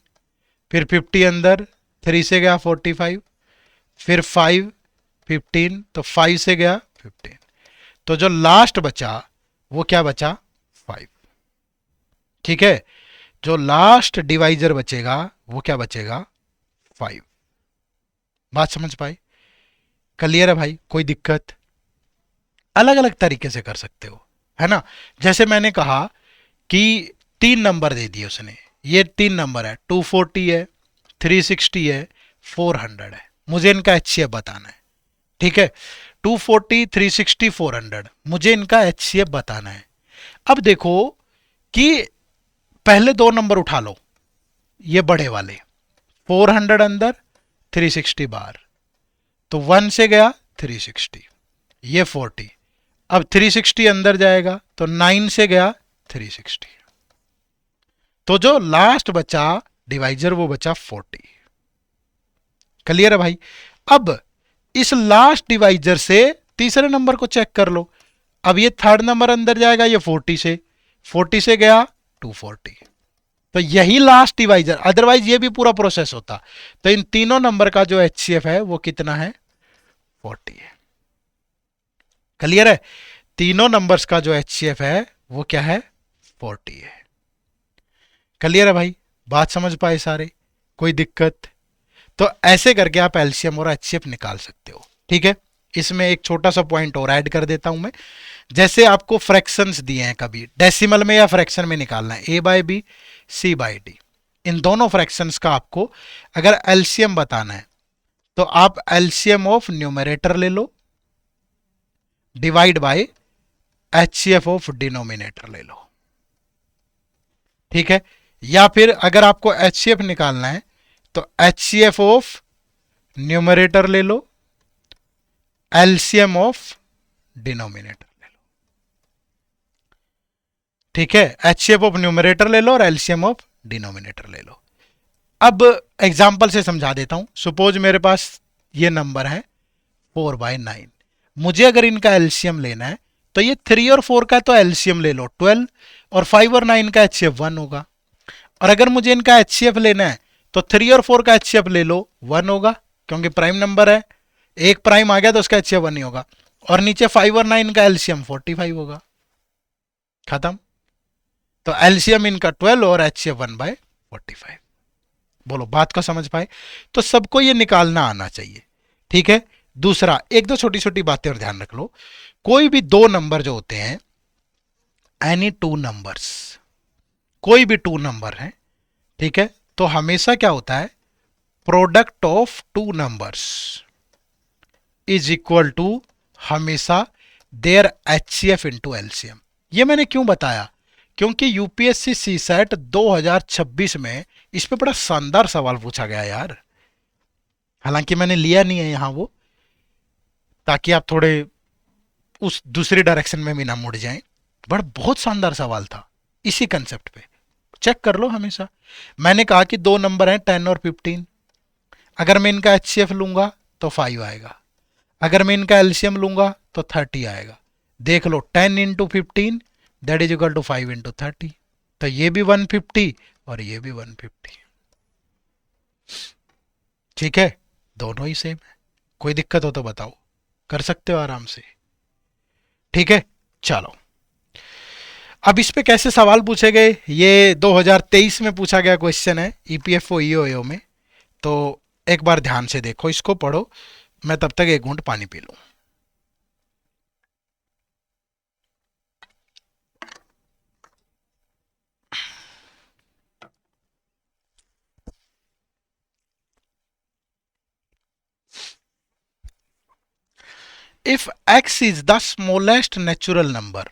फिर 50 अंदर, 3 से गया 45, फिर 5, 15, तो 5 से गया 15, तो जो लास्ट बचा वो क्या बचा 5। ठीक है, जो लास्ट डिवाइजर बचेगा वो क्या बचेगा 5। बात समझ पाए? क्लियर है भाई? कोई दिक्कत? अलग अलग तरीके से कर सकते हो, है ना। जैसे मैंने कहा कि 3 नंबर दे दिए उसने, ये 3 नंबर है, 240 है, 360 है, 400 है, मुझे इनका एचसीएफ बताना है। ठीक है, 240, 360, 400, मुझे इनका एचसीएफ बताना है। अब देखो कि पहले 2 नंबर उठा लो, ये बड़े वाले, 400 अंदर, 360 बाहर, तो 1 से गया 360, ये 40, अब 360 अंदर जाएगा तो 9 से गया 360, तो जो लास्ट बचा डिवाइजर वो बचा 40। क्लियर है भाई? अब इस लास्ट डिवाइजर से तीसरे नंबर को चेक कर लो, अब ये थर्ड नंबर अंदर जाएगा, ये 40 से गया 240, तो यही लास्ट डिवाइजर, अदरवाइज ये भी पूरा प्रोसेस होता। तो इन तीनों नंबर का जो एचसीएफ है वो कितना है 40 है। क्लियर है? तीनों नंबर्स का जो एचसीएफ है वो क्या है 40 है। क्लियर है भाई? बात समझ पाए सारे? कोई दिक्कत? तो ऐसे करके आप एलसीएम और एचसीएफ निकाल सकते हो। ठीक है, इसमें एक छोटा सा पॉइंट और ऐड कर देता हूं मैं। जैसे आपको फ्रैक्शंस दिए हैं, कभी डेसिमल में या फ्रैक्शन में निकालना है, a/b c/d, इन दोनों फ्रैक्शंस का आपको अगर एलसीएम बताना है तो आप एलसीएम ऑफ न्यूमरेटर ले लो, divide by HCF of denominator ले लो। ठीक है, या फिर अगर आपको एचसीएफ निकालना है तो एचसीएफ ऑफ न्यूमरेटर ले लो, एलसीएम ऑफ डिनोमिनेटर ले लो। ठीक है, एचसीएफ ऑफ न्यूमरेटर ले लो और एलसीएम ऑफ डिनोमिनेटर ले लो। अब एग्जाम्पल से समझा देता हूं। सपोज मेरे पास ये नंबर है 4/9, मुझे अगर इनका एलसीएम लेना है तो ये 3 और 4 का तो एलसीएम ले लो 12, और 5 और 9 का एचसीएफ 1 होगा। और अगर मुझे इनका एचसीएफ लेना है तो 3 और 4 का एचसीएफ ले लो 1 होगा, क्योंकि प्राइम नंबर है, एक प्राइम आ गया तो उसका एचसीएफ 1 ही होगा। और नीचे 5 और 9 का एलसीएम 45 होगा। खत्म। तो एलसीएम इनका 12 और एचसीएफ 1/45। बोलो बात को समझ पाए? तो सबको ये निकालना आना चाहिए, ठीक है। दूसरा, एक दो छोटी छोटी बातें और ध्यान रख लो। कोई भी दो नंबर जो होते हैं, एनी टू नंबर्स, कोई भी टू नंबर है, ठीक है, तो हमेशा क्या होता है, product of two numbers is equal to हमेशा देयर एचसीएफ इंटू एलसीएम। ये मैंने क्यों बताया? क्योंकि यूपीएससी सीसैट 2026 में इस पे बड़ा शानदार सवाल पूछा गया यार। हालांकि मैंने लिया नहीं है यहां वो, ताकि आप थोड़े उस दूसरी डायरेक्शन में भी ना मुड़ जाएं। बड़ा बहुत शानदार सवाल था इसी कंसेप्ट पे, चेक कर लो हमेशा। मैंने कहा कि दो नंबर हैं 10 और 15, अगर मैं इनका एचसीएफ लूंगा तो 5 आएगा, अगर मैं इनका एलसीएम लूंगा तो 30 आएगा। देख लो 10 into 15 that is equal to 5 into 30। तो ये भी 150 और ये भी 150, ठीक है, दोनों ही सेम है। कोई दिक्कत हो तो बताओ, कर सकते हो आराम से, ठीक है। चलो, अब इस पे कैसे सवाल पूछे गए, ये 2023 में पूछा गया क्वेश्चन है ईपीएफओ ईओएओ में। तो एक बार ध्यान से देखो, इसको पढ़ो, मैं तब तक एक घूंट पानी पी लूं। If x is the smallest natural number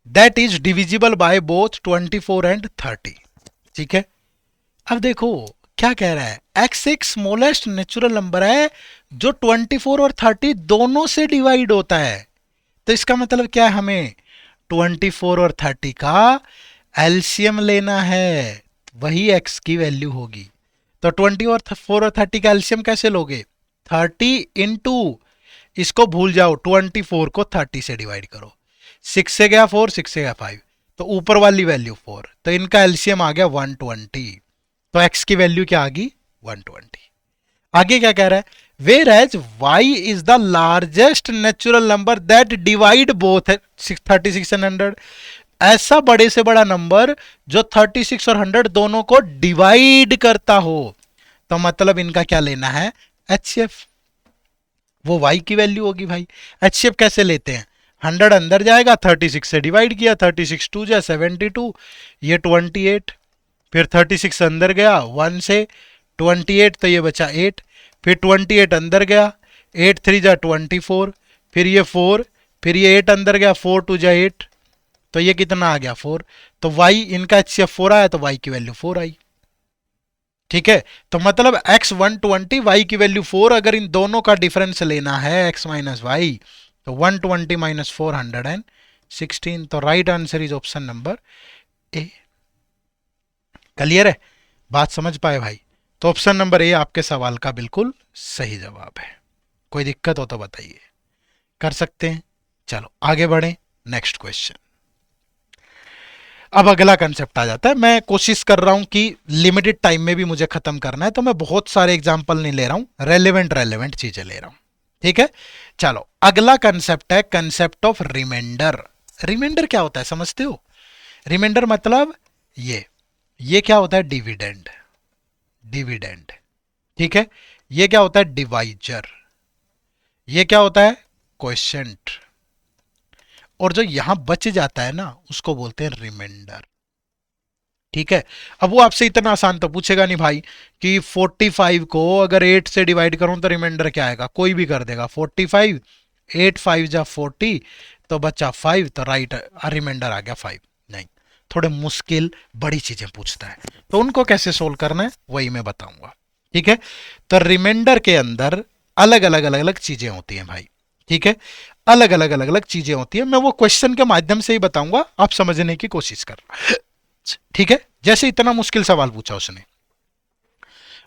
that is divisible by both 24 and 30, ठीक है। अब देखो क्या कह रहा है, x एक स्मॉलेस्ट नेचुरल नंबर है जो 24 और 30 दोनों से डिवाइड होता है। तो इसका मतलब क्या है, हमें 24 और 30 का एलसीएम लेना है, वही x की वैल्यू होगी। तो 24 और 30 का एलसीएम कैसे लोगे, 30 इंटू, इसको भूल जाओ, 24 को 30 से डिवाइड करो, 6 से गया 4, 6 से गया 5, तो ऊपर वाली वैल्यू 4, तो इनका एलसीएम आ गया 120। तो x की वैल्यू क्या आ गई, 120। आगे क्या कह रहा है, whereas y is the largest natural number that divide both 36 and 100। ऐसा बड़े से बड़ा नंबर जो 36 और 100 दोनों को डिवाइड करता हो। तो मतलब इनका क्या लेना है, एचसीएफ, वो y की वैल्यू होगी भाई। एचसीएफ कैसे लेते हैं, 100 अंदर जाएगा, 36 से डिवाइड किया, 36 2 जा 72, ये 28, फिर 36 अंदर गया 1 से, 28 तो ये बचा 8, फिर 28 अंदर गया, 8 3 जा 24, फिर ये 4, फिर ये 8 अंदर गया, 4 2 जा 8, तो ये कितना आ गया 4। तो y इनका एचसीएफ 4 आया, तो y की वैल्यू 4 आई, ठीक है। तो मतलब x 120, y की वैल्यू 4, अगर इन दोनों का डिफरेंस लेना है x माइनस वाई, तो 120 माइनस 416। तो right answer is option number A. Clear है, बात समझ पाए भाई? तो ऑप्शन नंबर ए आपके सवाल का बिल्कुल सही जवाब है। कोई दिक्कत हो तो बताइए, कर सकते हैं। चलो आगे बढ़े, नेक्स्ट क्वेश्चन। अब अगला कंसेप्ट आ जाता है। मैं कोशिश कर रहा हूं कि लिमिटेड टाइम में भी मुझे खत्म करना है, तो मैं बहुत सारे एग्जांपल नहीं ले रहा हूं, रेलेवेंट चीजें ले रहा हूं, ठीक है। चलो अगला कंसेप्ट है कंसेप्ट ऑफ रिमाइंडर। रिमाइंडर क्या होता है समझते हो? रिमाइंडर मतलब ये क्या होता है, डिविडेंड, डिविडेंड, ठीक है। ये क्या होता है, डिवाइजर। ये क्या होता है, क्वोशिएंट। और जो यहां बच जाता है ना, उसको बोलते हैं रिमाइंडर, ठीक है। अब वो आपसे इतना आसान तो पूछेगा नहीं भाई कि 45 को अगर 8 से डिवाइड करूं तो रिमाइंडर क्या आएगा, कोई भी कर देगा 45, 8 5 जा 40, तो बचा 5, तो राइट रिमाइंडर आ गया 5। नहीं, थोड़े मुश्किल बड़ी चीजें पूछता है, तो उनको कैसे सोल्व करना है वही मैं बताऊंगा, ठीक है। तो रिमाइंडर के अंदर अलग अलग चीजें होती हैं भाई, ठीक है। अलग अलग चीजें होती है, मैं वो क्वेश्चन के माध्यम से ही बताऊंगा, आप समझने की कोशिश करना, ठीक है। जैसे इतना मुश्किल सवाल पूछा उसने,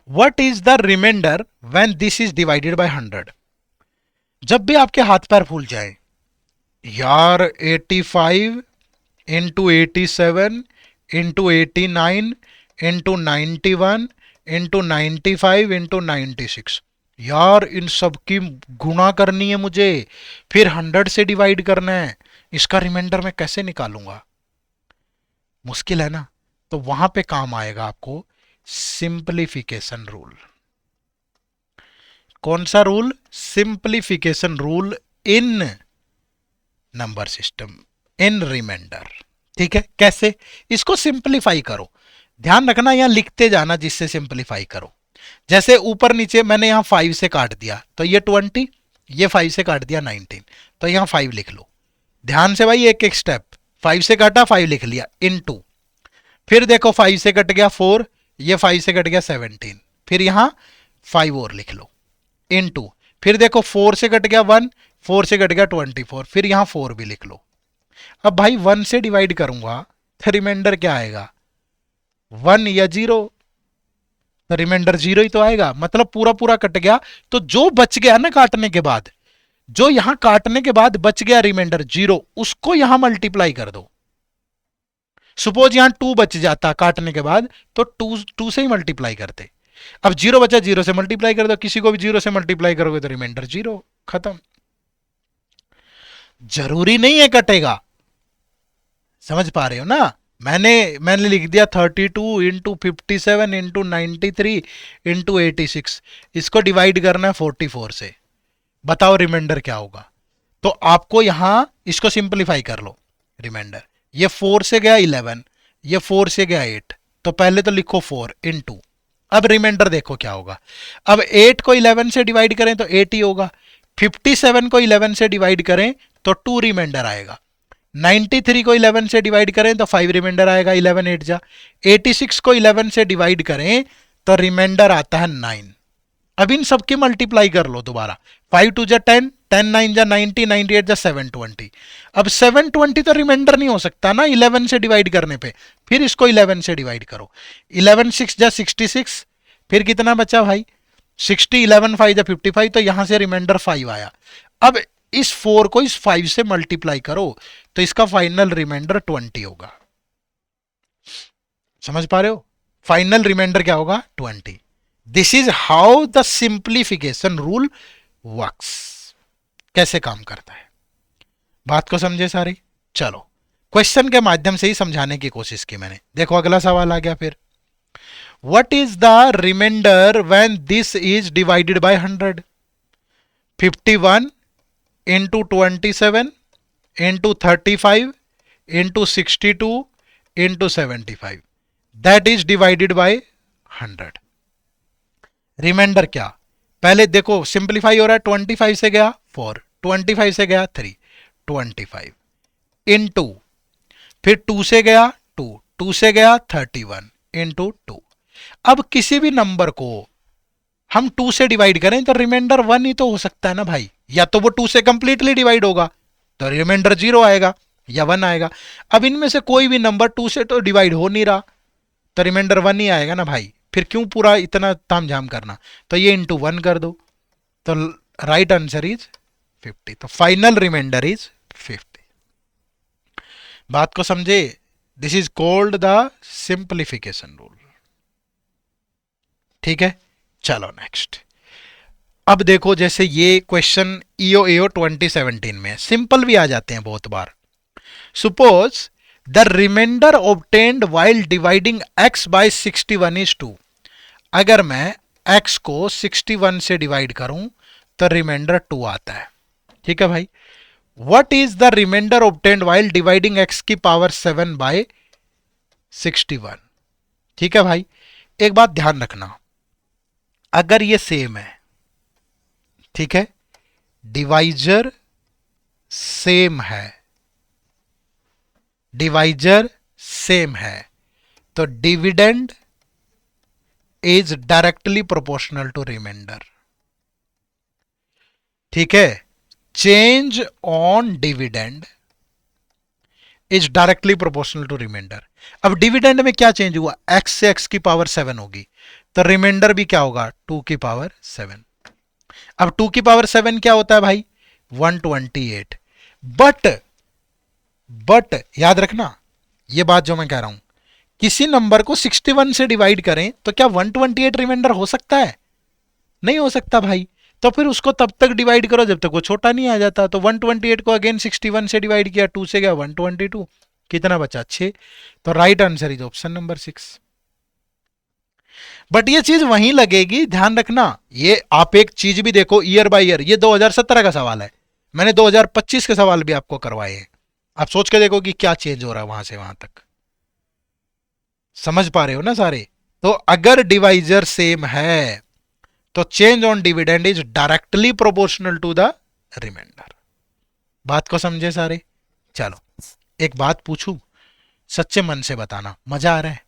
what is the remainder when this is divided by 100। जब भी आपके हाथ पैर फूल जाए यार, 85 into 87 into 89 into 91 into 95 into 96, यार इन सब की गुणा करनी है मुझे, फिर 100 से डिवाइड करना है, इसका रिमाइंडर मैं कैसे निकालूंगा, मुश्किल है ना। तो वहां पे काम आएगा आपको सिंप्लीफिकेशन रूल। कौन सा रूल? Simplification rule in number system, in remainder. ठीक है, कैसे? इसको सिंप्लीफाई करो, ध्यान रखना यहां लिखते जाना जिससे सिंप्लीफाई करो। जैसे ऊपर नीचे मैंने यहां 5 से काट दिया तो ये 20, ये 5 से काट दिया 19, तो यहां 5 लिख लो। ध्यान से भाई, एक एक स्टेप। 5 से काटा, 5 लिख लिया, इनटू। फिर देखो 5 से कट गया 4, ये 5 से कट गया 17, फिर यहां 5 और लिख लो, इनटू। फिर देखो 4 से कट गया 1, 4 से कट गया 24, फिर यहां 4 भी लिख लो। अब भाई 1 से डिवाइड करूंगा तो रिमाइंडर क्या आएगा? 1 या 0? तो रिमाइंडर 0 ही तो आएगा, मतलब पूरा पूरा कट गया। तो जो बच गया ना काटने के बाद, जो यहां काटने के बाद बच गया रिमाइंडर 0, उसको यहां मल्टीप्लाई कर दो। सपोज यहां 2 बच जाता काटने के बाद, तो 2 से ही मल्टीप्लाई करते। अब 0 बचा, 0 से मल्टीप्लाई कर दो, किसी को भी 0 से मल्टीप्लाई करोगे तो रिमाइंडर 0, खत्म। जरूरी नहीं है कटेगा, समझ पा रहे हो ना। मैंने लिख दिया 32 इंटू 57 इंटू 93 इंटू 86, इसको डिवाइड करना है 44 से, बताओ रिमाइंडर क्या होगा। तो आपको यहां इसको सिंपलीफाई कर लो। रिमाइंडर ये 4 से गया 11, ये 4 से गया 8, तो पहले तो लिखो 4 इंटू। अब रिमाइंडर देखो क्या होगा। अब 8 को 11 से डिवाइड करें तो 8 ही होगा, 57 को 11 से डिवाइड करें तो 2 रिमाइंडर आएगा, 93 को 11 से डिवाइड करें तो 5 रिमाइंडर आएगा, 11 8 जा। 86 को 11 से डिवाइड करें तो रिमाइंडर आता है 9। अब इन सबकी मल्टीप्लाई कर लो दोबारा, 5 2 जा 10, 10 9 जा 90, 98 जा 720। अब 720 तो रिमाइंडर नहीं हो सकता ना 11 से डिवाइड करने पे, फिर इसको 11 से डिवाइड करो, 11 6 जा 66, फिर कितना बचा भाई 60, 11 5 जा 55, तो यहां से रिमाइंडर 5 आया। अब इस 4 को इस 5 से मल्टीप्लाई करो तो इसका फाइनल रिमाइंडर 20 होगा। समझ पा रहे हो? फाइनल रिमाइंडर क्या होगा? 20। This is how the simplification rule works, कैसे काम करता है। बात को समझे सारी? चलो क्वेश्चन के माध्यम से ही समझाने की कोशिश की मैंने। देखो अगला सवाल आ गया फिर, what is the remainder when this is divided by 100? 51 into 27 into 35 into 62 into 75, that is divided by 100। Remainder क्या? पहले देखो सिंप्लीफाई हो रहा है, 25 से गया 4, 25 से गया 3, 25 इंटू, फिर 2 से गया 2, 2 से गया 31 इंटू 2। अब किसी भी नंबर को हम 2 से डिवाइड करें तो रिमाइंडर 1 ही तो हो सकता है ना भाई, या तो वो 2 से कंप्लीटली डिवाइड होगा तो रिमाइंडर 0 आएगा या 1 आएगा। अब इनमें से कोई भी नंबर 2 से तो डिवाइड हो नहीं रहा, तो रिमाइंडर 1 ही आएगा ना भाई, फिर क्यों पूरा इतना तामझाम करना। तो ये इंटू 1 कर दो, तो राइट आंसर इज 50, तो फाइनल रिमाइंडर इज 50। बात को समझे? This is called the simplification rule. ठीक है, चलो नेक्स्ट। अब देखो जैसे ये क्वेश्चन ईओ एओ 2017 में सिंपल भी आ जाते हैं बहुत बार। Suppose the remainder obtained while dividing x by 61 is 2। अगर मैं x को 61 से डिवाइड करूं तो रिमाइंडर 2 आता है। ठीक है भाई, what is the remainder obtained while dividing x की पावर 7 बाय 61? ठीक है भाई, एक बात ध्यान रखना, अगर ये सेम है, ठीक है, डिवाइजर सेम है, डिवाइजर सेम है, तो dividend is directly proportional to remainder. ठीक है, change on dividend is directly proportional to remainder. अब डिविडेंड में क्या चेंज हुआ? x से x की पावर 7 होगी, तो रिमाइंडर भी क्या होगा? 2 की पावर 7। अब 2 की पावर 7 क्या होता है भाई? 128। बट याद रखना ये बात जो मैं कह रहा हूं, किसी नंबर को 61 से डिवाइड करें तो क्या 128 रिमाइंडर हो सकता है? नहीं हो सकता भाई, तो फिर उसको तब तक डिवाइड करो जब तक वो छोटा नहीं आ जाता। तो 128 को अगेन 61 से डिवाइड किया, 2 से गया 122, कितना बचा 6। तो right answer is option number 6। But ये चीज वहीं लगेगी, ध्यान रखना। ये आप एक चीज भी देखो ईयर बाय ईयर, ये 2017 का सवाल है, मैंने 2025 के सवाल भी आपको करवाए हैं। आप सोच के देखो कि क्या चेंज हो रहा है वहां से वहां तक। समझ पा रहे हो ना सारे? तो अगर डिवाइजर सेम है तो change on dividend is directly proportional to the remainder. बात को समझे सारे? चलो एक बात पूछूं, सच्चे मन से बताना, मजा आ रहा है?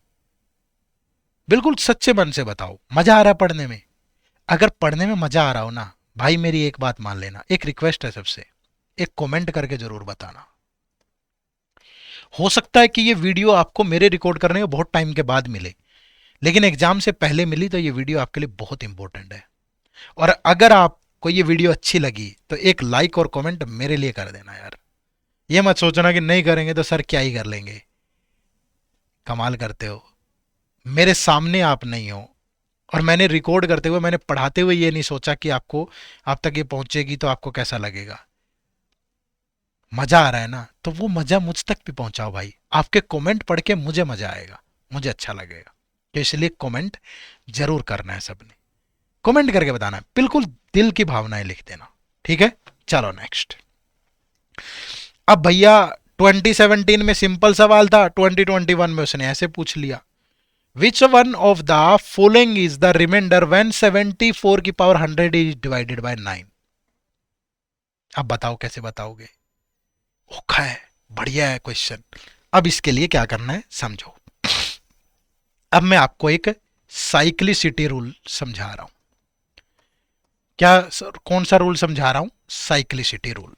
बिल्कुल सच्चे मन से बताओ, मजा आ रहा है पढ़ने में? अगर पढ़ने में मजा आ रहा हो ना भाई, मेरी एक बात मान लेना, एक रिक्वेस्ट है सबसे, एक कमेंट करके जरूर बताना। हो सकता है कि ये वीडियो आपको मेरे रिकॉर्ड करने में बहुत टाइम के बाद मिले, लेकिन एग्जाम से पहले मिली तो ये वीडियो आपके लिए बहुत इंपॉर्टेंट है। और अगर आपको ये वीडियो अच्छी लगी तो एक लाइक और कमेंट मेरे लिए कर देना यार। ये मत सोचना कि नहीं करेंगे तो सर क्या ही कर लेंगे। कमाल करते हो, मेरे सामने आप नहीं हो, और मैंने रिकॉर्ड करते हुए, मैंने पढ़ाते हुए ये नहीं सोचा कि आपको, आप तक ये पहुंचेगी तो आपको कैसा लगेगा। मजा आ रहा है ना, तो वो मजा मुझ तक भी पहुंचाओ भाई। आपके कमेंट पढ़ के मुझे मजा आएगा, मुझे अच्छा लगेगा। तो इसलिए कमेंट जरूर करना है सबने, कमेंट करके बताना है, बिल्कुल दिल की भावनाएं लिख देना। ठीक है, चलो नेक्स्ट। अब भैया 2017 में सिंपल सवाल था, 2021 में उसने ऐसे पूछ लिया, which one of the following is the remainder when 74 की पावर 100 इज डिवाइडेड बाय 9। अब बताओ कैसे बताओगे? औखा है, बढ़िया है क्वेश्चन। अब इसके लिए क्या करना है समझो। अब मैं आपको एक साइक्लिसिटी रूल समझा रहा हूं। क्या सर, कौन सा रूल समझा रहा हूं? Cyclicity rule.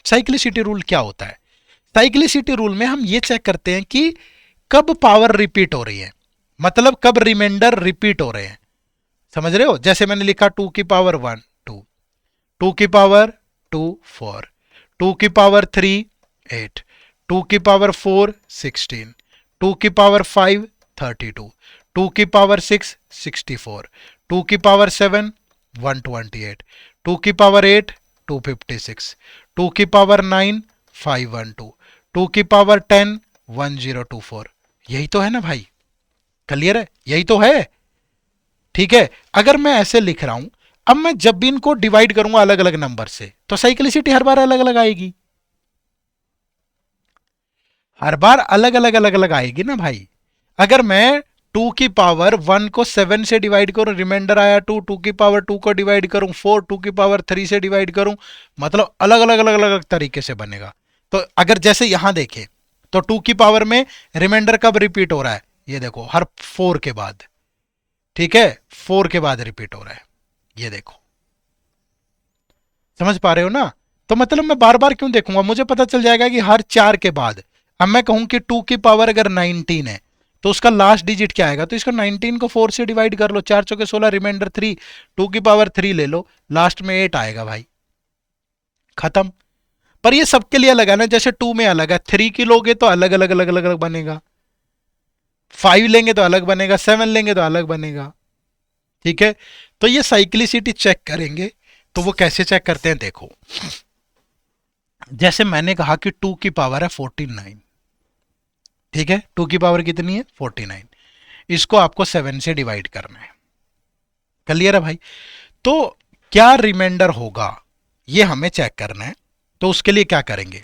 साइक्लिसिटी रूल क्या होता है? साइक्लिसिटी रूल में हम ये चेक करते हैं कि कब पावर रिपीट हो रही है, मतलब कब रिमाइंडर रिपीट हो रहे हैं। समझ रहे हो? जैसे मैंने लिखा 2 की पावर 1 2, 2 की पावर 2 4, 2 की पावर 3 8, 2 की पावर 4 16, 2 की पावर 5 32, 2 की पावर 6 64, 2 की पावर 7 128, 2 की पावर 8 256, 2 की पावर 9 512, 2 की पावर 10 1024। यही तो है ना भाई? क्लियर है? यही तो है। ठीक है, अगर मैं ऐसे लिख रहा हूं, अब मैं जब भी इनको डिवाइड करूंगा अलग अलग नंबर से तो साइक्लिसिटी हर बार अलग अलग आएगी, हर बार अलग अलग आएगी ना भाई। अगर मैं 2 की पावर 1 को 7 से डिवाइड करूं, रिमाइंडर आया 2, 2 की पावर 2 को डिवाइड करूं 4, 2 की पावर 3 से डिवाइड करूं, मतलब अलग अलग तरीके से बनेगा। तो अगर जैसे यहां देखें तो 2 की पावर में रिमाइंडर कब रिपीट हो रहा है? ये देखो हर 4 के बाद। ठीक है, 4 के बाद रिपीट हो रहा है, ये देखो। समझ पा रहे हो ना? तो मतलब मैं बार बार क्यों देखूंगा, मुझे पता चल जाएगा कि हर 4 के बाद। अब मैं कहूं कि 2 की पावर अगर 19 है तो उसका लास्ट डिजिट क्या आएगा? तो इसका 19 को 4 से डिवाइड कर लो, 4 चौके 16, रिमाइंडर 3, 2 की पावर 3 ले लो, लास्ट में 8 आएगा भाई, खत्म। पर ये सबके लिए अलग है ना, जैसे 2 में अलग है, 3 की लोगे तो अलग अलग बनेगा, 5 लेंगे तो अलग बनेगा, 7 लेंगे तो अलग बनेगा। ठीक है, तो ये साइक्लिसिटी चेक करेंगे तो वो कैसे चेक करते हैं देखो। जैसे मैंने कहा कि 2 की पावर है 49। ठीक है, 2 की पावर कितनी है? 49। इसको आपको 7 से डिवाइड करना है। क्लियर है भाई? तो क्या रिमाइंडर होगा ये हमें चेक करना है। तो उसके लिए क्या करेंगे,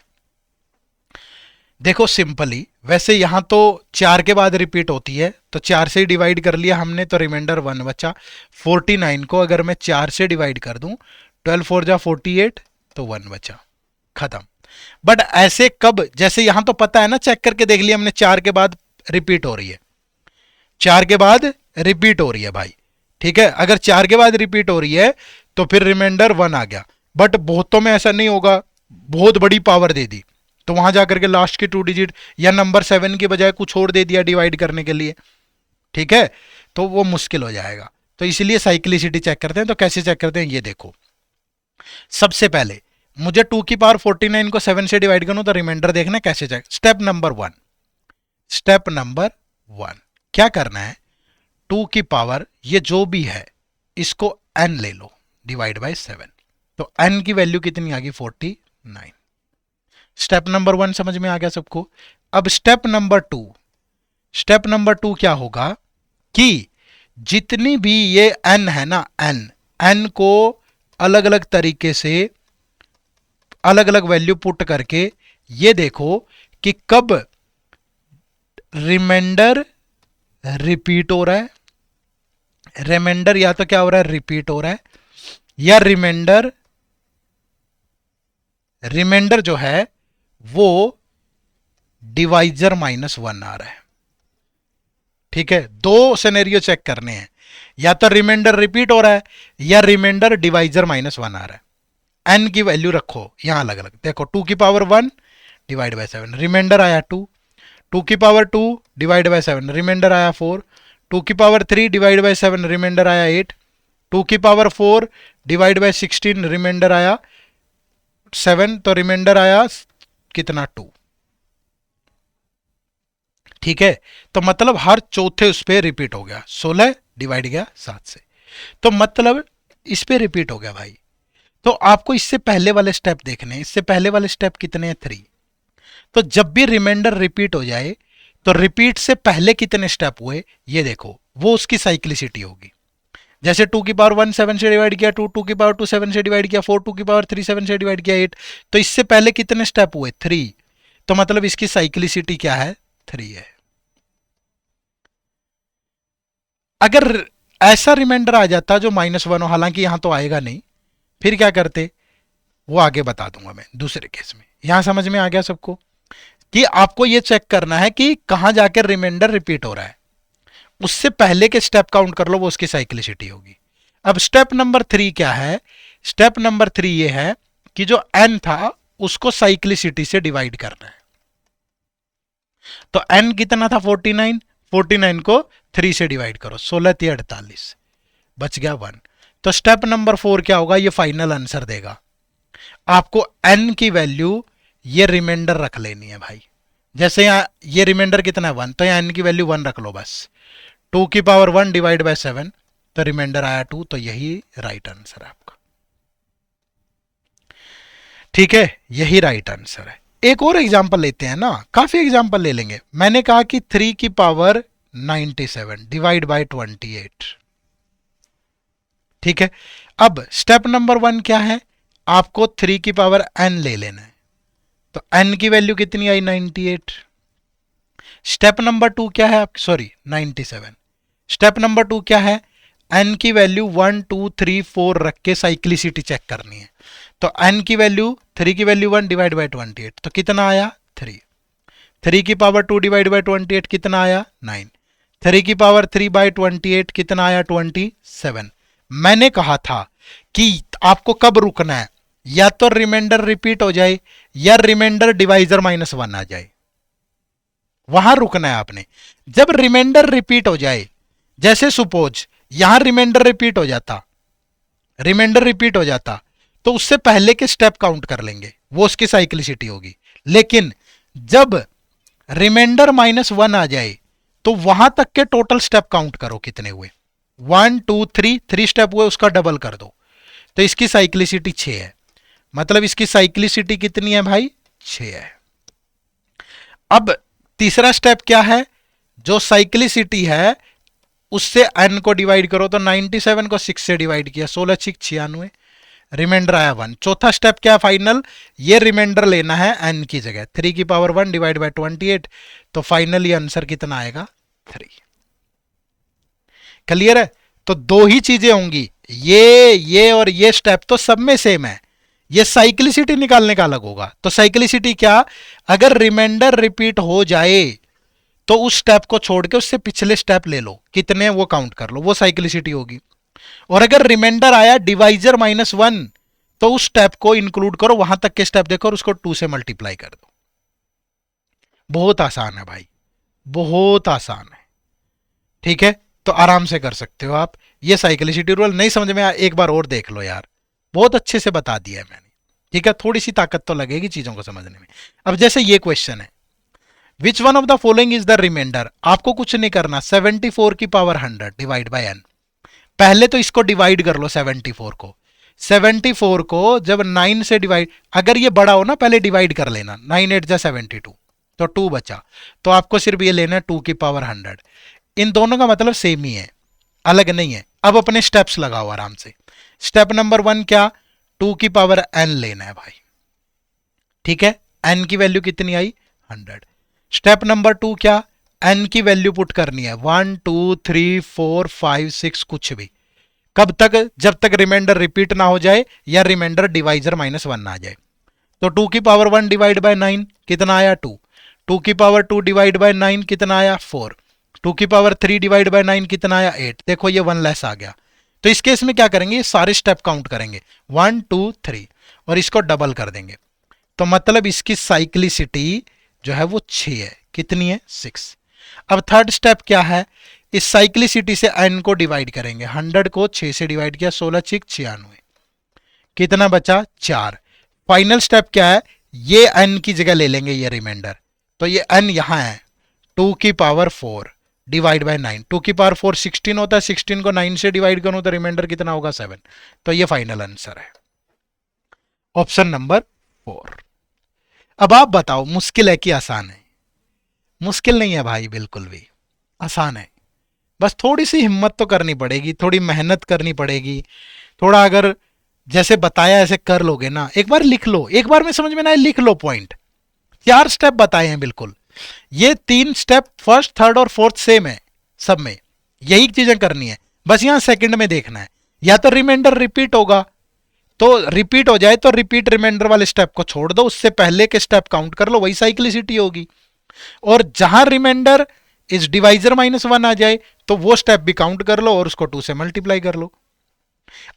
देखो सिंपली, वैसे यहां तो 4 के बाद रिपीट होती है तो 4 से डिवाइड कर लिया हमने तो रिमाइंडर 1 बचा। 49 को अगर मैं 4 से डिवाइड कर दूं, 12 4 जा 48, तो 1 बचा, खत्म। बट ऐसे कब, जैसे यहां तो पता है ना, चेक करके देख लिया हमने 4 के बाद रिपीट हो रही है, 4 के बाद रिपीट हो रही है भाई। ठीक है, अगर 4 के बाद रिपीट हो रही है तो फिर रिमाइंडर 1 आ गया। बट बहुतों में ऐसा नहीं होगा, बहुत बड़ी पावर दे दी तो वहां जाकर के लास्ट की 2 डिजिट या नंबर 7 के बजाय कुछ और दे दिया डिवाइड करने के लिए। ठीक है, तो वो मुश्किल हो जाएगा। तो इसलिए साइक्लिसिटी चेक करते हैं। तो कैसे चेक करते हैं ये देखो। सबसे पहले मुझे 2 की पावर 49 को 7 से डिवाइड करूं तो रिमाइंडर देखना कैसे check. Step number 1, step number 1 क्या करना है, 2 की पावर ये जो भी है इसको n ले लो। Divide bye 7। तो n की वैल्यू कितनी आ गई 49। स्टेप नंबर 1 समझ में आ गया सबको। अब स्टेप नंबर 2 क्या होगा कि जितनी भी ये n है ना, n को अलग अलग तरीके से अलग अलग वैल्यू पुट करके ये देखो कि कब रिमाइंडर रिपीट हो रहा है, रिमाइंडर या तो क्या हो रहा है रिपीट हो रहा है, या रिमाइंडर जो है वो डिवाइजर -1 आ रहा है। ठीक है, दो सिनेरियो चेक करने हैं, या तो रिमाइंडर रिपीट हो रहा है या रिमाइंडर डिवाइजर -1 आ रहा है। n की वैल्यू रखो यहां अलग अलग, देखो 2 की पावर 1 डिवाइड बाय 7, रिमाइंडर आया 2, 2 की पावर 2 डिवाइड बाय 7, रिमाइंडर आया 4, 2 की पावर 3 डिवाइड बाय 7, रिमाइंडर आया 8, 2 की पावर 4 डिवाइड बाय 16, रिमाइंडर आया 7, तो रिमाइंडर आया कितना 2। ठीक है, तो मतलब हर चौथे उस पर रिपीट हो गया, 16 डिवाइड गया 7 से, तो मतलब इस पे रिपीट हो गया भाई। तो आपको इससे पहले वाले स्टेप देखने हैं, इससे पहले वाले स्टेप कितने हैं 3। तो जब भी रिमाइंडर रिपीट हो जाए तो रिपीट से पहले कितने स्टेप हुए ये देखो, वो उसकी साइक्लिसिटी होगी। जैसे 2 की पावर 1 7 से डिवाइड किया 2, 2 की पावर 2 7 से डिवाइड किया 4, 2 की पावर 3 7 से डिवाइड किया 8, तो इससे पहले कितने स्टेप हुए 3, तो मतलब इसकी साइक्लिसिटी क्या है 3 है। अगर ऐसा रिमाइंडर आ जाता जो -1 हो, हालांकि यहां तो आएगा नहीं, फिर क्या करते वो आगे बता दूंगा मैं दूसरे केस में। यहां समझ में आ गया सबको कि आपको ये चेक करना है कि कहां जाकर रिमाइंडर रिपीट हो रहा है, उससे पहले के स्टेप काउंट कर लो, वो उसकी साइक्लिसिटी होगी। अब स्टेप नंबर 3 क्या है, स्टेप नंबर 3 ये है कि जो n था उसको साइक्लिसिटी से डिवाइड करना है। तो n कितना था 49, 49 को 3 से डिवाइड करो, 16 3 48, बच गया 1। तो स्टेप नंबर 4 क्या होगा, ये फाइनल आंसर देगा। आपको n की वैल्यू ये रिमाइंडर रख लेनी है भाई। जैसे यहां ये रिमाइंडर कितना है 1, तो यहां n की वैल्यू 1 रख लो बस। 2 की पावर 1 डिवाइड बाय 7, तो रिमाइंडर आया 2, तो यही राइट आंसर है आपका। ठीक है, यही राइट आंसर है। एक और एग्जांपल लेते हैं ना, काफी एग्जांपल ले लेंगे। मैंने कहा कि 3 की पावर 97 डिवाइड बाय 28। ठीक है, अब स्टेप नंबर 1 क्या है, आपको 3 की पावर n ले लेना है, तो n की वैल्यू कितनी आई 98। स्टेप नंबर 2 क्या है, सॉरी 97। स्टेप नंबर 2 क्या है, n की वैल्यू 1 2 3 4 रख के साइक्लिसिटी चेक करनी है। तो n की वैल्यू 3 की वैल्यू 1 डिवाइड बाय 28, तो कितना आया 3। 3 की पावर 2 डिवाइड बाय 28 कितना आया 9। 3 की पावर 3 बाय 28 कितना आया 27। मैंने कहा था कि आपको कब रुकना है, या तो रिमाइंडर रिपीट हो जाए या रिमाइंडर डिवाइजर -1 आ जाए, वहां रुकना है आपने। जब रिमाइंडर रिपीट हो जाए, जैसे सुपोज यहां रिमाइंडर रिपीट हो जाता, रिमाइंडर रिपीट हो जाता तो उससे पहले के स्टेप काउंट कर लेंगे, वो उसकी साइक्लिसिटी होगी। लेकिन जब रिमाइंडर -1 आ जाए तो वहां तक के टोटल स्टेप काउंट करो कितने हुए, 1 2 3, 3 स्टेप हुए उसका डबल कर दो, तो इसकी साइक्लिसिटी 6 है। मतलब इसकी साइक्लिसिटी कितनी है भाई 6 है। अब तीसरा स्टेप क्या है, जो साइक्लिसिटी है उससे n को डिवाइड करो, तो 97 को 6 से डिवाइड किया, 16 6 96, रिमाइंडर आया 1। चौथा स्टेप क्या फाइनल, ये रिमाइंडर लेना है n की जगह, 3 की पावर 1 डिवाइड बाय 28, तो फाइनली आंसर कितना आएगा 3। क्लियर है, तो दो ही चीजें होंगी, ये और ये स्टेप तो सब में सेम है, ये साइक्लिसिटी निकालने का अलग होगा। तो साइक्लिसिटी क्या, अगर रिमाइंडर रिपीट हो जाए तो उस स्टेप को छोड़ के उससे पिछले स्टेप ले लो, कितने वो काउंट कर लो, वो साइक्लिसिटी होगी। और अगर रिमाइंडर आया डिवाइजर -1, तो उस स्टेप को इंक्लूड करो, वहां तक के स्टेप देखो और उसको 2 से मल्टीप्लाई कर दो। बहुत आसान है भाई, बहुत आसान है। ठीक है, तो आराम से कर सकते हो आप। ये साइक्लिसिटी रूल नहीं समझ में आया, एक बार और देख लो यार, बहुत अच्छे से बता दिया है मैंने। ठीक है, थोड़ी सी ताकत तो लगेगी चीजों को समझने में। अब जैसे ये क्वेश्चन है, which one of the following is the remainder, आपको कुछ नहीं करना, 74 की पावर 100 डिवाइड बाय n। पहले तो इसको डिवाइड कर लो 74 को, 74 को जब 9 से डिवाइड, अगर ये बड़ा हो ना पहले डिवाइड कर लेना, 9 8 जा 72, तो 2 बचा, तो आपको सिर्फ ये लेना है 2 की पावर 100। इन दोनों का मतलब सेम ही है, अलग नहीं है। अब अपने स्टेप्स लगाओ आराम से। स्टेप नंबर 1 क्या, 2 की पावर n लेना है भाई, ठीक है। n की वैल्यू कितनी आई, 100। स्टेप नंबर 2 क्या, n की वैल्यू पुट करनी है 1 2 3 4 5 6 कुछ भी। कब तक, जब तक रिमाइंडर रिपीट ना हो जाए या रिमाइंडर डिवाइजर -1 ना आ जाए। तो 2 की पावर 1 डिवाइड बाय 9 कितना आया 2, 2 की पावर 2 डिवाइड बाय 9 कितना आया 4, 2 की पावर 3 डिवाइड बाय 9 कितना आया 8। देखो ये 1 लेस आ गया। तो इस केस में क्या करेंगे, ये सारे स्टेप काउंट करेंगे 1 2 3 और इसको डबल कर देंगे। तो मतलब इसकी साइक्लिसिटी जो है वो 6 है, कितनी है 6। अब थर्ड स्टेप क्या है, इस साइक्लिसिटी से n को डिवाइड करेंगे, 100 को 6 से डिवाइड किया, 16 6 96, कितना बचा 4। फाइनल स्टेप क्या है, ये n की जगह ले लेंगे ये रिमाइंडर, तो ये n यहां है 2 की पावर 4 डिवाइड बाय 9, 2 की पावर 4 16 होता है, 16 को 9 से डिवाइड करूं तो रिमाइंडर कितना होगा 7। तो ये फाइनल आंसर है, ऑप्शन नंबर 4। अब आप बताओ मुश्किल है कि आसान है। मुश्किल नहीं है भाई, बिल्कुल भी आसान है। बस थोड़ी सी हिम्मत तो करनी पड़ेगी, थोड़ी मेहनत करनी पड़ेगी, थोड़ा अगर जैसे बताया ऐसे कर लोगे ना, एक बार लिख लो, एक बार में समझ में ना आए लिख लो पॉइंट। 4 स्टेप बताए हैं बिल्कुल, ये 3 स्टेप फर्स्ट थर्ड और फोर्थ सेम है सब में, यही चीजें करनी है। बस यहां सेकंड में देखना है, या तो रिमाइंडर रिपीट होगा, तो रिपीट हो जाए तो रिपीट रिमाइंडर वाले स्टेप को छोड़ दो, उससे पहले के स्टेप काउंट कर लो, वही साइक्लिसिटी होगी। और जहां रिमाइंडर इस डिवाइजर -1 आ जाए तो वो स्टेप भी काउंट कर लो और उसको 2 से मल्टीप्लाई कर लो।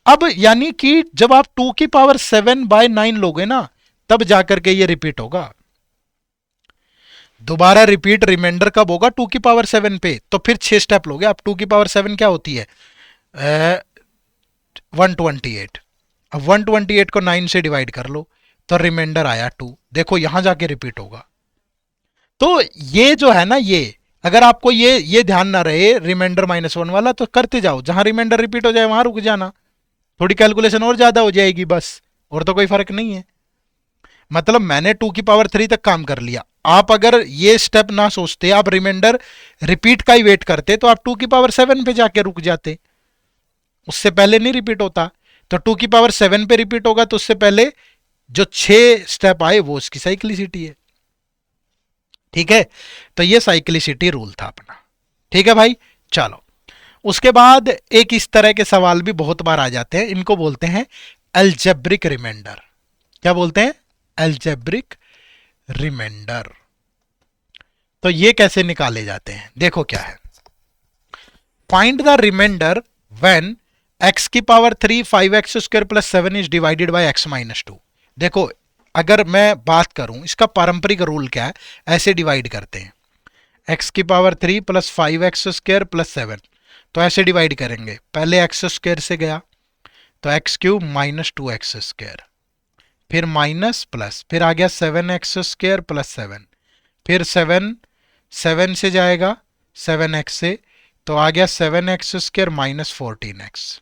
अब यानी कि जब आप 2 की पावर 7 बाय 9 लोगे ना, तब जाकर के ये रिपीट होगा। दोबारा रिपीट रिमाइंडर कब होगा, 2 की पावर 7 पे, तो फिर 6 स्टेप लोगे आप। 2 की पावर 7 क्या होती है, 128। अब 128 को 9 से डिवाइड कर लो तो रिमाइंडर आया 2, देखो यहां जाके रिपीट होगा। तो ये जो है ना, ये अगर आपको ये ध्यान ना रहे रिमाइंडर -1 वाला, तो करते जाओ, जहां रिमाइंडर रिपीट हो जाए वहां रुक जाना, थोड़ी कैलकुलेशन और ज्यादा हो जाएगी बस, और तो कोई फर्क नहीं है। मतलब मैंने 2 की पावर 3 तक काम कर लिया, आप अगर ये स्टेप ना सोचते, आप रिमाइंडर रिपीट का ही वेट करते, तो आप 2 की पावर 7 पे जाके रुक जाते, उससे पहले नहीं रिपीट होता। तो 2 की पावर 7 पे रिपीट होगा तो उससे पहले जो 6 स्टेप आए वो उसकी साइक्लिसिटी है, ठीक है। तो ये साइक्लिसिटी रूल था अपना, ठीक है भाई। चलो उसके बाद एक इस तरह के सवाल भी बहुत बार आ जाते हैं, इनको बोलते हैं अलजेब्रिक रिमाइंडर। क्या बोलते हैं, अलजेब्रिक रिमाइंडर। तो ये कैसे निकाले जाते हैं, देखो क्या है, find the remainder when x की power 3 5x square plus 7 is divided by x minus 2। देखो अगर मैं बात करूं इसका पारंपरिक रूल क्या है, ऐसे डिवाइड करते हैं, x की power 3 plus 5x square plus 7, तो ऐसे डिवाइड करेंगे, पहले x स्क्वायर से गया तो x cube minus 2x square, फिर माइनस प्लस, फिर आ गया 7x स्क्वायर प्लस 7, फिर 7 से जाएगा 7x से, तो आ गया 7x स्क्वायर माइनस 14x,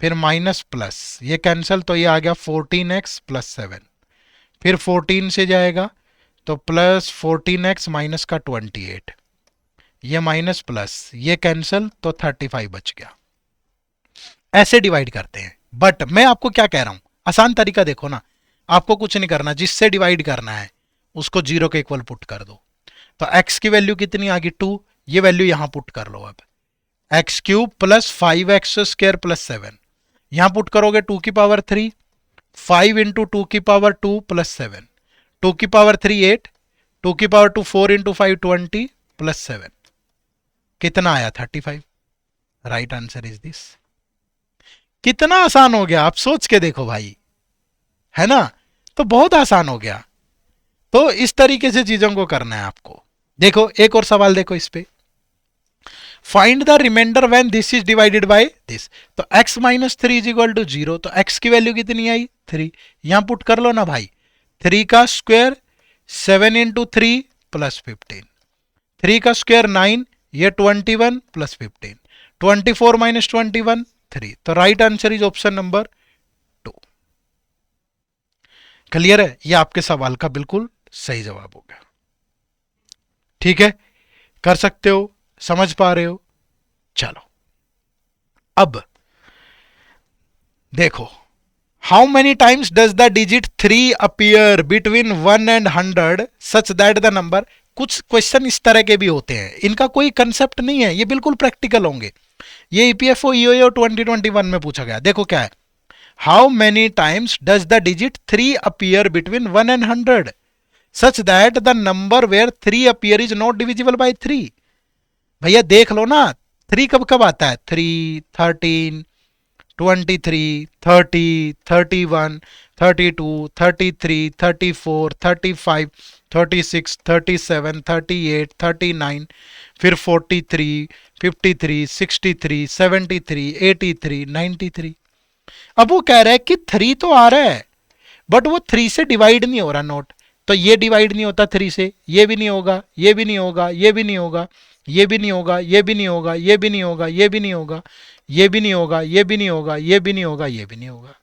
फिर माइनस प्लस, ये कैंसिल, तो ये आ गया 14x प्लस 7, फिर 14 से जाएगा तो प्लस 14x माइनस का 28, ये माइनस प्लस, ये कैंसिल, तो 35 बच गया। ऐसे डिवाइड करते हैं। बट मैं आपको क्या कह रहा हूं, आसान तरीका देखो ना, आपको कुछ नहीं करना, जिससे डिवाइड करना है उसको 0 के इक्वल पुट कर दो। तो x की वैल्यू कितनी आ गई 2, ये वैल्यू यहां पुट कर लो। अब x cube plus 5x square plus 7, यहां पुट करोगे 2 की पावर 3, 5 इंटू 2 की पावर 2 प्लस 7, 2 की पावर 3 8, 2 की पावर 2 4 इंटू 5 20 प्लस 7, कितना आया 35। Right answer is this. कितना आसान हो गया, आप सोच के देखो भाई, है ना। तो बहुत आसान हो गया। तो इस तरीके से चीजों को करना है आपको। देखो एक और सवाल देखो इस पे, find the remainder when this is divided by this. तो x minus 3 is equal to 0, तो x की वैल्यू कितनी आई 3, यहां पुट कर लो ना भाई, 3 का स्क्वायर 7 इंटू 3 प्लस 15, 3 का स्क्वायर 9, ये 21 प्लस 15, 24 माइनस 21 3। तो right answer is option number clear है? ये आपके सवाल का बिल्कुल सही जवाब हो गया। ठीक है, कर सकते हो, समझ पा रहे हो? चलो अब देखो, how many times does the digit 3 appear between 1 and 100 such that the number. कुछ क्वेश्चन इस तरह के भी होते हैं, इनका कोई कंसेप्ट नहीं है, ये बिल्कुल प्रैक्टिकल होंगे। ये ईपीएफओ ईओए 2021 में पूछा गया। देखो क्या है, how many times does the digit 3 appear between 1 and 100 such that the number where 3 appear is not divisible by 3। भैया देख लो ना, 3 कब कब आता है? 3, 13, 23, 30, 31, 32, 33, 34, 35, 36, 37, 38, 39, फिर 43, 53, 63, 73, 83, 93। अब वो कह रहा है कि 3 तो आ रहा है, बट वो 3 से डिवाइड नहीं हो रहा नोट। तो ये डिवाइड नहीं होता 3 से, ये भी नहीं होगा, ये भी नहीं होगा, ये भी नहीं होगा, ये भी नहीं होगा, ये भी नहीं होगा, ये भी नहीं होगा, ये भी नहीं होगा, ये भी नहीं होगा, ये भी नहीं होगा, ये भी नहीं होगा, ये भी नहीं होगा।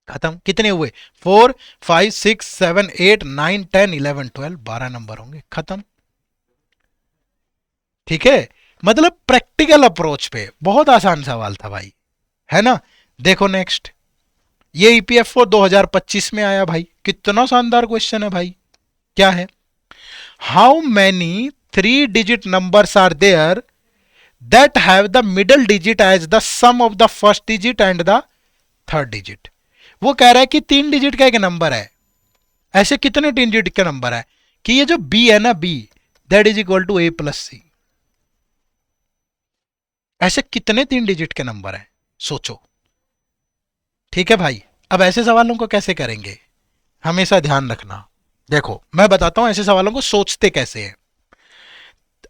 खत्म। कितने हुए? 4, 5, 6, 7, 8, 9, 10, 11, 12, 12 नंबर होंगे। खत्म। ठीक है, मतलब प्रैक्टिकल अप्रोच पे बहुत आसान सवाल था भाई, है ना? देखो नेक्स्ट, ये ईपीएफओ 2025 में आया भाई, कितना शानदार क्वेश्चन है भाई। क्या है? How many 3 digit numbers are there that have the middle digit as the sum of the first digit and the third digit. वो कह रहा है कि 3 डिजिट का एक नंबर है, ऐसे कितने 3 डिजिट का नंबर है कि ये जो बी है ना, B that is equal to A plus C. ऐसे कितने 3 डिजिट के नंबर है, सोचो। ठीक है भाई, अब ऐसे सवालों को कैसे करेंगे, हमेशा ध्यान रखना। देखो मैं बताता हूं ऐसे सवालों को सोचते कैसे हैं।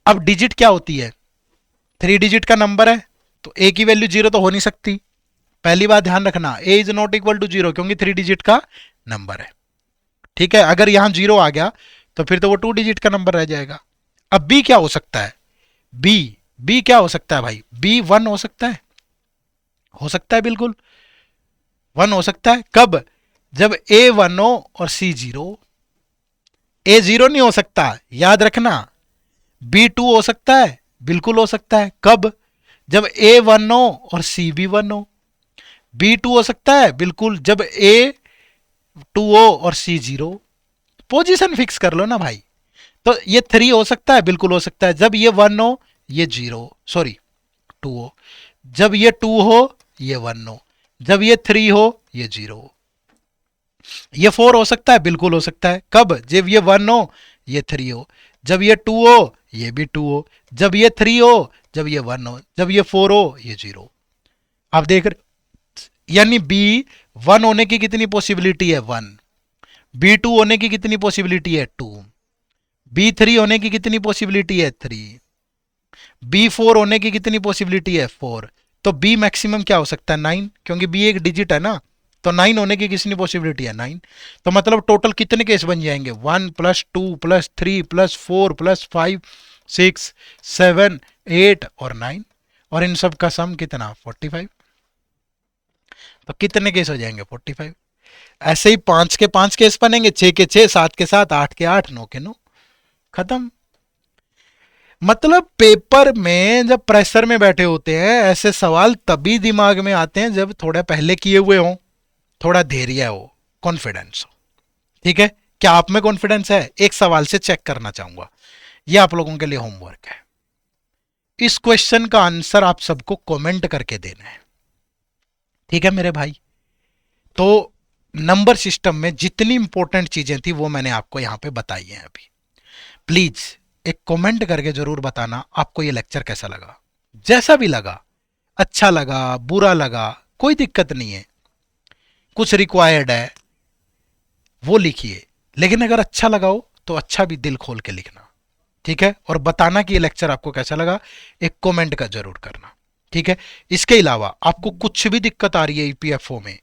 अब डिजिट क्या होती है? 3 डिजिट का नंबर है, तो ए की वैल्यू 0 तो हो नहीं सकती। पहली बात ध्यान रखना, ए इज नॉट इक्वल टू 0, क्योंकि 3 डिजिट का नंबर है। ठीक है, अगर यहां 0 आ गया तो फिर तो वो 2 डिजिट का नंबर रह जाएगा। अब बी क्या हो सकता है? बी बी क्या हो सकता है भाई? बी 1 हो सकता है, हो सकता है बिल्कुल 1 हो सकता है। कब? जब ए 1 हो और सी 0। ए 0 नहीं हो सकता, याद रखना। बी 2 हो सकता है, बिल्कुल हो सकता है। कब? जब ए 1 हो और सी भी 1 हो। बी 2 हो सकता है बिल्कुल, जब ए 2 हो और सी 0। पोजीशन फिक्स कर लो ना भाई। तो ये 3 हो सकता है, बिल्कुल हो सकता है, जब ये 1 हो, ये 0, सॉरी 2 हो। जब ये 2 हो, ये 1 हो। जब ये 3 हो, ये 0 हो। ये 4 हो सकता है, बिल्कुल हो सकता है। कब? जब ये 1 हो, ये 3 हो। जब ये 2 हो, ये भी 2 हो। जब ये 3 हो, जब ये 1 हो। जब ये 4 हो, ये 0। आप देख रहे, यानी बी 1 होने की कितनी पॉसिबिलिटी है? 1। बी 2 होने की कितनी पॉसिबिलिटी है? 2। बी 3 होने की कितनी पॉसिबिलिटी है? 3। बी 4 होने की कितनी पॉसिबिलिटी है? 4। तो बी मैक्सिमम क्या हो सकता है? 9, क्योंकि बी एक डिजिट है ना। तो 9 होने की कितनी पॉसिबिलिटी है? 9। तो मतलब टोटल कितने केस बन जाएंगे? 1 प्लस 2 प्लस 3 प्लस 4 प्लस 5 6 7 8 और 9, और इन सब का सम कितना? 45। तो कितने केस हो जाएंगे? 45। ऐसे ही 5 के 5 केस बनेंगे, 6 के 6, 7 के 7, 8 के 8, 9 के 9। खत्म। मतलब पेपर में जब प्रेशर में बैठे होते हैं, ऐसे सवाल तभी दिमाग में आते हैं जब थोड़ा पहले किए हुए हों, थोड़ा धैर्य हो, कॉन्फिडेंस हो। ठीक है, क्या आप में कॉन्फिडेंस है? एक सवाल से चेक करना चाहूंगा, ये आप लोगों के लिए होमवर्क है। इस क्वेश्चन का आंसर आप सबको कमेंट करके देना है। ठीक है मेरे भाई? तो नंबर सिस्टम में जितनी इंपॉर्टेंट चीजें थी वो मैंने आपको यहां पे बताई हैं अभी। प्लीज एक कमेंट करके जरूर बताना आपको ये लेक्चर कैसा लगा। जैसा भी लगा, अच्छा लगा, बुरा लगा, कोई दिक्कत नहीं है। कुछ रिक्वायर्ड है वो लिखिए, लेकिन अगर अच्छा लगा हो तो अच्छा भी दिल खोल के लिखना। ठीक है, और बताना कि ये लेक्चर आपको कैसा लगा, एक कमेंट का जरूर करना। ठीक है, इसके अलावा आपको कुछ भी दिक्कत आ रही है ईपीएफओ में,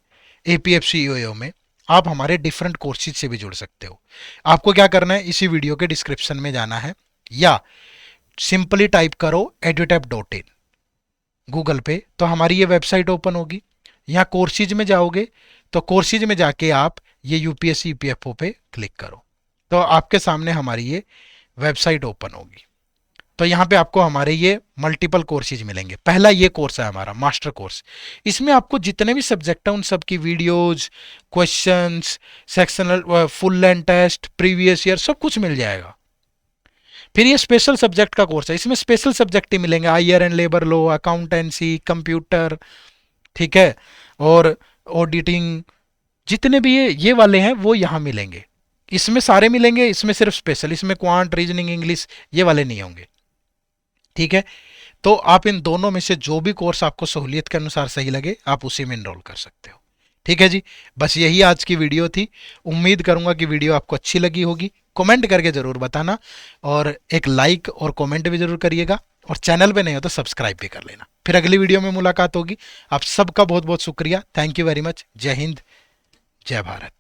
एपीएफसी ईओ में, आप हमारे डिफरेंट कोर्सेज से भी जुड़ सकते हो। आपको क्या करना है, इसी वीडियो के डिस्क्रिप्शन में जाना है, या सिंपली टाइप करो edutap.in गूगल पे, तो हमारी ये वेबसाइट ओपन होगी। यहाँ कोर्सेज में जाओगे तो कोर्सेज में जाके आप ये यूपीएससी ईपीएफओ पे क्लिक करो, तो आपके सामने हमारी ये वेबसाइट ओपन होगी। तो यहाँ पे आपको हमारे ये मल्टीपल कोर्सेज मिलेंगे। पहला ये कोर्स है हमारा मास्टर कोर्स। इसमें आपको जितने भी सब्जेक्ट हैं उन सब की videos, questions, sectional, full length test, previous year, सब कुछ मिल जाएगा। फिर ये स्पेशल सब्जेक्ट का कोर्स है, इसमें स्पेशल सब्जेक्ट ही मिलेंगे, IR and labour law, accountancy, computer, ठीक है, और ऑडिटिंग, जितने भी ये वाले हैं वो यहाँ मिलेंगे। इसमें सारे मिलेंगे, इसमें सिर्फ स्पेशल, इसमें क्वांट, रीजनिंग, इंग्लिश ये वाले नहीं होंगे, ठीक है। तो आप इन दोनों में से जो भी कोर्स आपको सहूलियत के अनुसार सही लगे आप उसी में इनरोल कर सकते हो, ठीक है जी। बस यही आज की वीडियो थी। उम्मीद करूंगा कि वीडियो आपको अच्छी लगी होगी। कमेंट करके जरूर बताना, और एक लाइक और कमेंट भी जरूर करिएगा, और चैनल पे नहीं हो तो सब्सक्राइब भी कर लेना। फिर अगली वीडियो में मुलाकात होगी। आप सबका बहुत बहुत शुक्रिया, थैंक यू वेरी मच। जय हिंद, जय भारत।